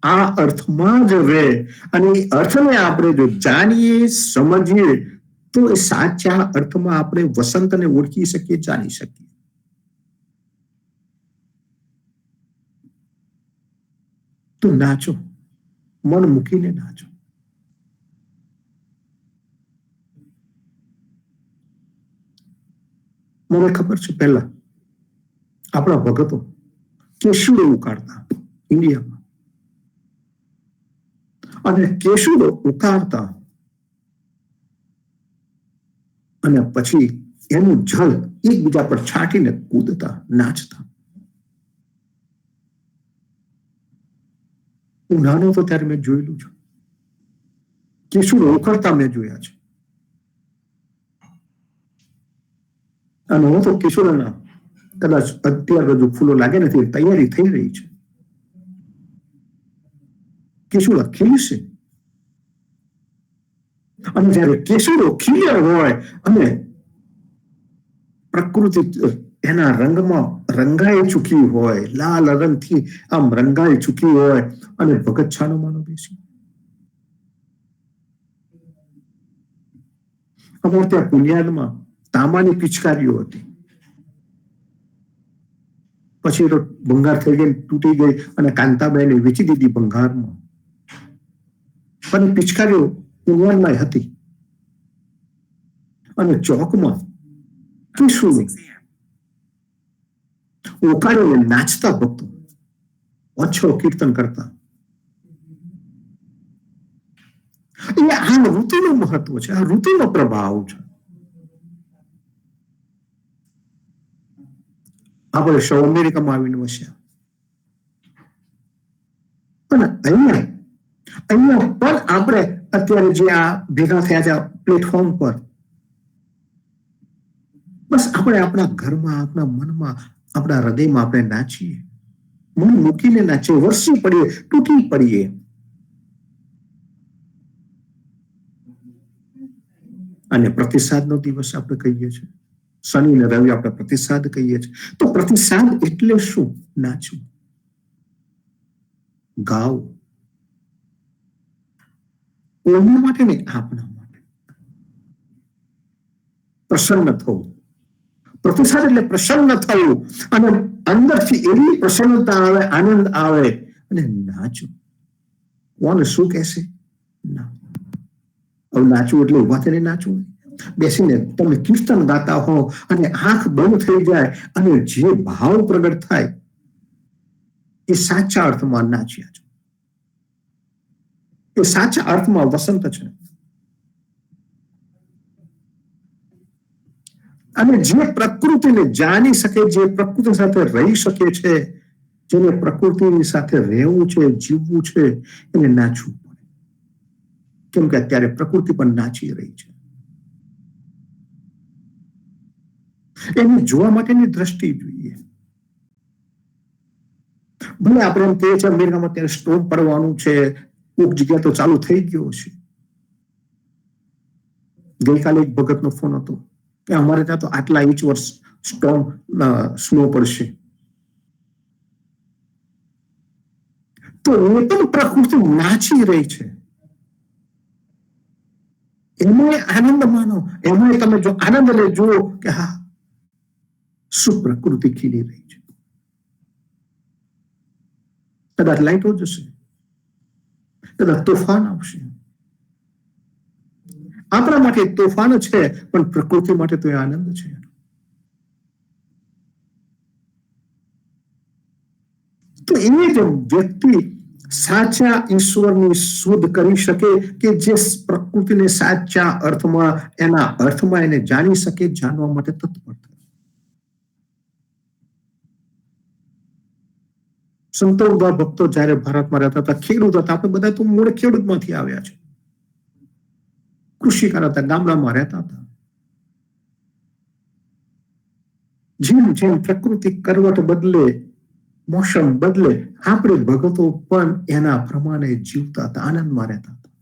આ અર્થમાં જ રહે અને એ અર્થને આપણે જો જાણીએ, સમજીએ, તો એ સાચા અર્થમાં આપણે વસંતને ઓળખી શકીએ, જાણી શકીએ. તો નાચો, મન મૂકીને નાચો. મને ખબર છે પહેલા આપણા ભગતો કેશુડો ઉકાળતા ઇન્ડિયામાં, અને કેશુડો ઉકાળતા અને પછી એનું જળ એકબીજા પર છાંટીને કૂદતા, નાચતા. હું નાનો હતો ત્યારે મેં જોયેલું છે. કેશુડો ઉકાળતા મેં જોયા છે. અને હું તો કેશુડાના કદાચ અત્યારે જો ફૂલો લાગે નથી, તૈયારી થઈ રહી છે. કેશુડા ખીલશે, અને જયારે કેશુડો ખીલ્યો હોય અને પ્રકૃતિ એના રંગમાં રંગાઈ ચૂકી હોય, લાલ રંગથી આમ રંગાઈ ચૂકી હોય, અને ભગત છાનો માનો બેસી. અમારે ત્યાં પુલિયાદમાં તાંબાની પિચકારીઓ હતી. પછી તો ભંગાર થઈ ગઈ, તૂટી ગઈ, અને કાંતાબાઈને વેચી દીધી ભંગારમાં. પણ પિચકારીઓ પુલિયાદમાં હતી. અને ચોકમાં કેશુડો ઉકાળીને નાચતા ભક્તો, ઓછો કીર્તન કરતા. એટલે આ ઋતુનું મહત્વ છે, આ ઋતુનો પ્રભાવ છે. આપણે સૌ અમેરિકામાં આવીને વસ્યા, પણ અહીંયા પણ આપણે અત્યારે જે આ ભેગા થયા છે પ્લેટફોર્મ પર, બસ આપણે આપણા ઘરમાં, આપણા મનમાં, આપણા હૃદયમાં આપણે નાચીએ, મન મૂકીને નાચીએ, વરસી પડીએ, તૂટી પડીએ. અને પ્રતિસાદનો દિવસ આપણે કહીએ છીએ, શનિ ને રવિ આપણે પ્રતિસાદ કહીએ છીએ. તો પ્રતિસાદ એટલે શું? નાચવું, ગાવું. કોના માટે નહીં, આપણા માટે. પ્રસન્ન થવું. પ્રતિસાદ એટલે પ્રસન્ન થવું, અને અંદરથી એવી પ્રસન્નતા આવે, આનંદ આવે, અને નાચવું. કોણ શું કહેશે? ના. હવે નાચવું એટલે ઉભા થઈને નાચવું, બેસીને તમે કીર્તન ગાતા હો અને આંખ બંધ થઈ જાય અને જે ભાવ પ્રગટ થાય એ સાચા અર્થમાં નાચ્યા છે, એ સાચા અર્થમાં વસંત છે. અને જે પ્રકૃતિને જાણી શકે, જે પ્રકૃતિ સાથે રહી શકે છે, જેને પ્રકૃતિની સાથે રહેવું છે, જીવવું છે, એને નાચવું પડે. કેમ કે અત્યારે પ્રકૃતિ પણ નાચી રહી છે. એને જોવા માટેની દ્રષ્ટિ જોઈએ. ભલે આપણે એમ કહીએ છીએ અમેરિકામાં અત્યારે સ્ટોમ પડવાનું છે, કોઈક જગ્યા તો ચાલુ થઈ ગયો છે. ગઈકાલે એક ભગતનો ફોન હતો કે અમારે ત્યાં તો આટલા ઇંચ વર્ષ સ્નો પડશે. તો એ પણ પ્રકૃતિ નાચી રહી છે. એમાં આનંદ માનો, એમાં તમે જો આનંદ લે, જુઓ કે હા, શું પ્રકૃતિ ખીલી રહી છે. કદાચ લાઈટો જશે, કદાચ તોફાન આવશે. આપણા માટે તોફાન છે, પણ પ્રકૃતિ માટે તો એ આનંદ છે. તો એ જ વ્યક્તિ સાચા ઈશ્વરની શોધ કરી શકે કે જે પ્રકૃતિને સાચા અર્થમાં, એના અર્થમાં એને જાણી શકે, જાણવા માટે તત્પર થાય. સંતો ભક્તો જયારે ભારતમાં રહેતા હતા, ખેડૂત હતા. આપણે બધા તો મૂળ ખેડૂતમાંથી આવ્યા છે. કૃષિકાર હતા, ગામડામાં રહેતા હતા. જેમ જેમ પ્રકૃતિ કરવટ બદલે, મોસમ બદલે, આપણે ભગતો પણ એના પ્રમાણે જીવતા હતા, આનંદમાં રહેતા હતા.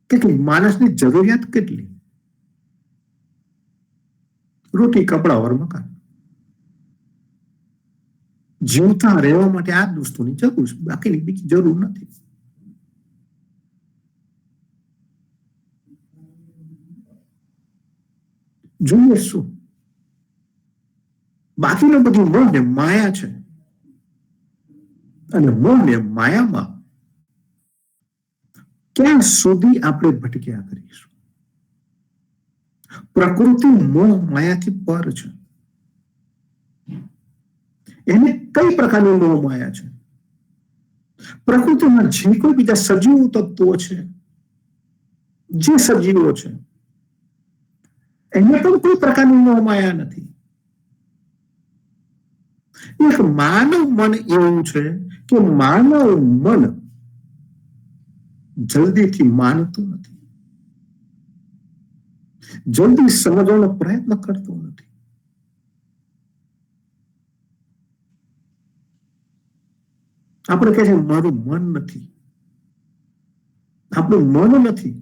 કેટલી માણસની જરૂરિયાત કેટલી? રોટી, કપડા, ઓર મકાન. જીવતા રહેવા માટે આ જ વસ્તુની જરૂર છે, બાકીની બીજી જરૂર નથી. જોઈએ શું? બાકીનું બધું મોહ ને માયા છે. અને મોહ ને માયામાં ક્યાં સુધી આપણે ભટક્યા કરીશું? પ્રકૃતિ મોહ માયાથી પર છે. એને કઈ પ્રકારની મોહ માયા છે? પ્રકૃતિમાં જે કોઈ બીજા સજીવ તત્વો છે, જે સજીવો છે, એને પણ કોઈ પ્રકારની મોહ માયા નથી. એક માનવ મન એવું છે કે માનવ મન જલ્દીથી માનતું નથી, જલ્દી સમજવાનો પ્રયત્ન કરતો નથી. આપણે કહે છે મારું મન નથી, આપણું મન નથી.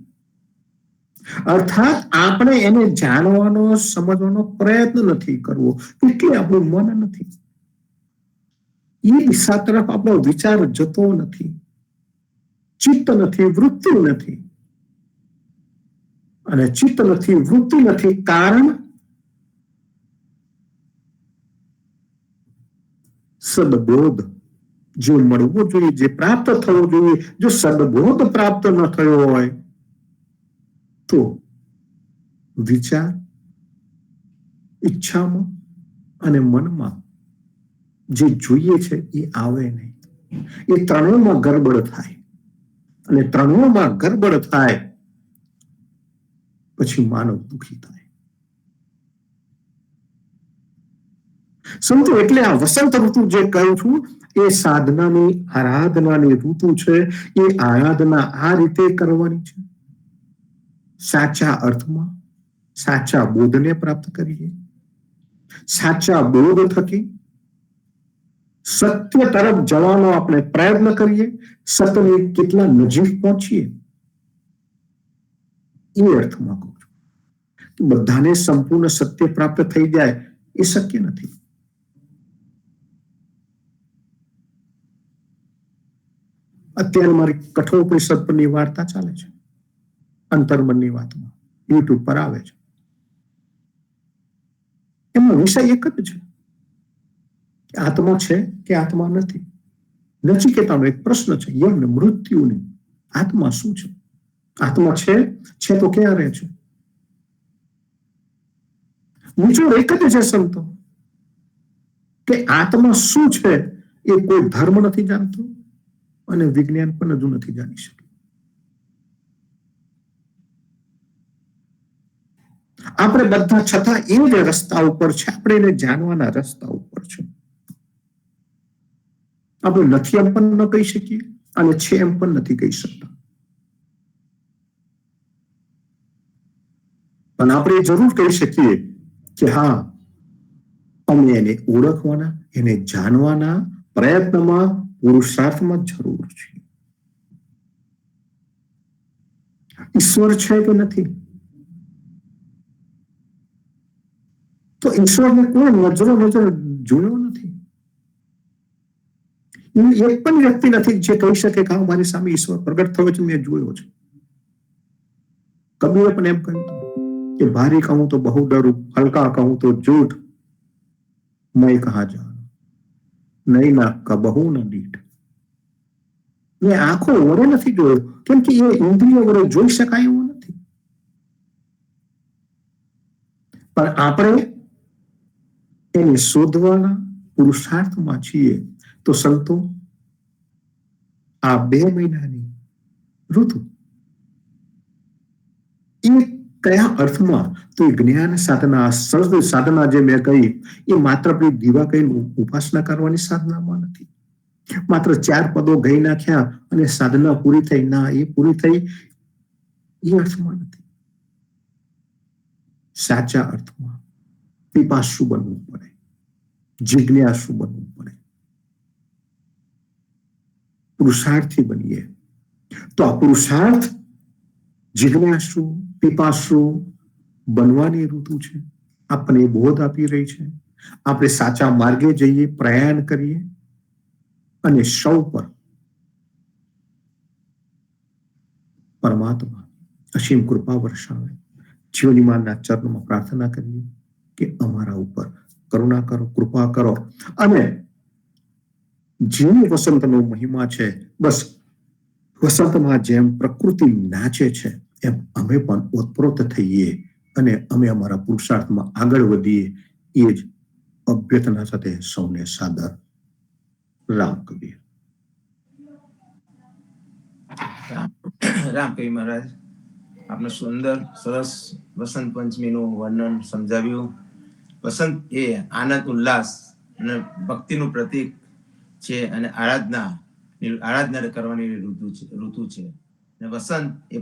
અર્થાત આપણે એને જાણવાનો સમજવાનો પ્રયત્ન નથી કરવો, એટલે આપણું મન નથી. એ દિશા તરફ આપણો વિચાર જતો નથી, ચિત્ત નથી, વૃત્તિ નથી. અને ચિત્ત નથી, વૃત્તિ નથી, કારણ સદબોધ જો મળવો જોઈએ, જે પ્રાપ્ત થવો જોઈએ, જો સદબોધ પ્રાપ્ત ન થયો હોય તો વિચાર, ઈચ્છામાં અને મનમાં જે જોઈએ છે એ આવે નહીં. એ ત્રણેયમાં ગડબડ થાય, અને ત્રણેયમાં ગડબડ થાય પછી માનવ દુઃખી થાય. સંતો, એટલે આ વસંત ઋતુ જે કહું છું એ સાધનાની, આરાધનાની ઋતુ છે. એ આરાધના આ રીતે કરવાની છે, સાચા અર્થમાં, સાચા બોધને પ્રાપ્ત કરીએ, સાચા બોધ થકી સત્ય તરફ જવાનો આપણે પ્રયત્ન કરીએ, સત્યની કેટલા નજીક પહોંચીએ. એ અર્થમાં કહું છું. બધાને સંપૂર્ણ સત્ય પ્રાપ્ત થઈ જાય એ શક્ય નથી. અત્યારે મારી કઠોપનિષદ પરની વાર્તા ચાલે છે, અંતર્મનની વાતમાં યુટ્યુબ પર આવે છે. એમાં વિષય એક જ છે કે આત્મા છે કે આત્મા નથી. નચિકેતાનો એક પ્રશ્ન છે, યજ્ઞ મૃત્યુની, આત્મા શું છે? આત્મા છે તો ક્યાં રહે છે? નિચોડ એક જ છે સંતો, કે આત્મા શું છે એ કોઈ ધર્મ નથી જાણતો અને વિજ્ઞાન પણ હજુ નથી જાણી શક્યું. આપણે બધા છતાં એ જ રસ્તા ઉપર છે, આપણે એને જાણવાના રસ્તા ઉપર છે. આપણે નથી એમ પણ ન કહી શકીએ અને છે એમ પણ નથી કહી શકતા. પણ આપણે જરૂર કહી શકીએ કે હા, અમે એને ઓળખવાના, એને જાણવાના પ્રયત્નમાં, પુરુષાર્થમાં જરૂર છે. ઈશ્વર છે કે નથી? તો ઈશ્વરને કોઈ નજરો જોયો નથી. એક પણ વ્યક્તિ નથી જે કહી શકે કે મારી સામે ઈશ્વર પ્રગટ થયો છે, મેં જોયો છે. કબીરે પણ એમ કહ્યું કે ભારી કહું તો બહુ ડરું, હલકા કહું તો જૂઠ, मैं कहा जान નહીં ના કબહુ ન દીઠ. એ આંખો વડે નથી જોયો, કેમ કે એ ઇન્દ્રિયો વડે જોઈ શકાય એવું નથી. પણ આપણે એને શોધવાના પુરુષાર્થમાં છીએ. તો સંતો, આ 2 મહિનાની ઋતુ એ કયા અર્થમાં? તો એ જ્ઞાન સાધના, સહજ સાધના જે મેં કહી, એ માત્ર આપણી દીવા કહીને ઉપાસના કરવાની સાધનામાં નથી. માત્ર 4 પદો ગઈ નાખ્યા અને સાધના પૂરી થઈ, ના, એ પૂરી થઈ એ અર્થમાં નથી. સાચા અર્થમાં પીપાસુ બનવું પડે, જિજ્ઞાસુ બનવું પડે, પુરુષાર્થી બનીએ. તો આ પુરુષાર્થ, જિજ્ઞાસુ, પીપાસુ બનવાની ઋતુ છે. આપણને બોધ આપી રહી છે. આપણે સાચા માર્ગે જઈએ, પ્રયાણ કરીએ અને સૌ પર પરમાત્મા અસીમ કૃપા વર્ષાવે. જીવનીમાનના ચરણમાં પ્રાર્થના કરીએ કે અમારા ઉપર કરુણા કરો, કૃપા કરો. અને જે વસંતનો મહિમા છે, બસ વસંતમાં જેમ પ્રકૃતિ નાચે છે એમ અમે પણ ઓતપ્રોત થઈએ અને અમે અમારા પુરુષાર્થમાં આગળ વધીએ એ જ અભ્યર્થના સાથે સૌને સાદર રામ કબીર. રામ કવિ મહારાજ આપને સુંદર સરસ વસંત પંચમીનું વર્ણન સમજાવ્યું. વસંત એ આનંદ ઉલ્લાસ અને ભક્તિનું પ્રતીક છે અને આરાધના કરવાની ઋતુ છે. અને વસંત એ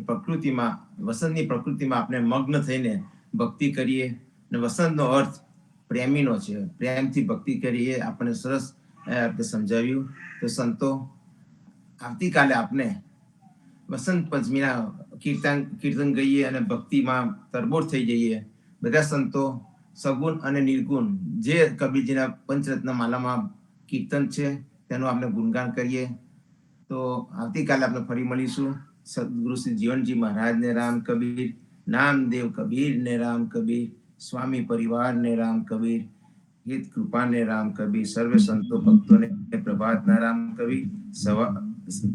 વસંતની પ્રકૃતિમાં આપણે મગ્ન થઈને ભક્તિ કરીએ. અને વસંતનો અર્થ પ્રેમીનો છે, પ્રેમથી ભક્તિ કરીએ આપણને સરસ આપણે સમજાવ્યું. તો સંતો આવતીકાલે આપણે વસંત પંચમીના કીર્તન ગઈએ અને ભક્તિમાં તરબોળ થઈ જઈએ. બધા સંતો સગુણ અને નિર્ગુણ જે કબીરજીના પંચરત્ન માલામાં કીર્તન છે તેનું આપણે ગુણગાન કરીએ. તો આવતીકાલે આપણે ફરી મળીશું. સદગુરુ શ્રી જીવનજી મહારાજને રામ કબીર, નામદેવ કબીરને રામ કબીર, સ્વામી પરિવારને રામ કબીર, હિત કૃપાને રામ કબીર, સર્વે સંતો ભક્તોને પ્રભાતના રામ કબીર,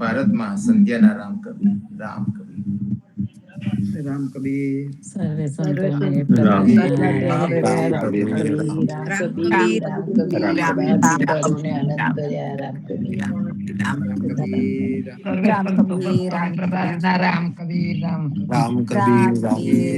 ભારતમાં સંધ્યાના રામ કબીર. રામ કબીર. રામ કબીર. સર્વે સંતોને રામ કબીર. રામ કબીર. રામ કબીર.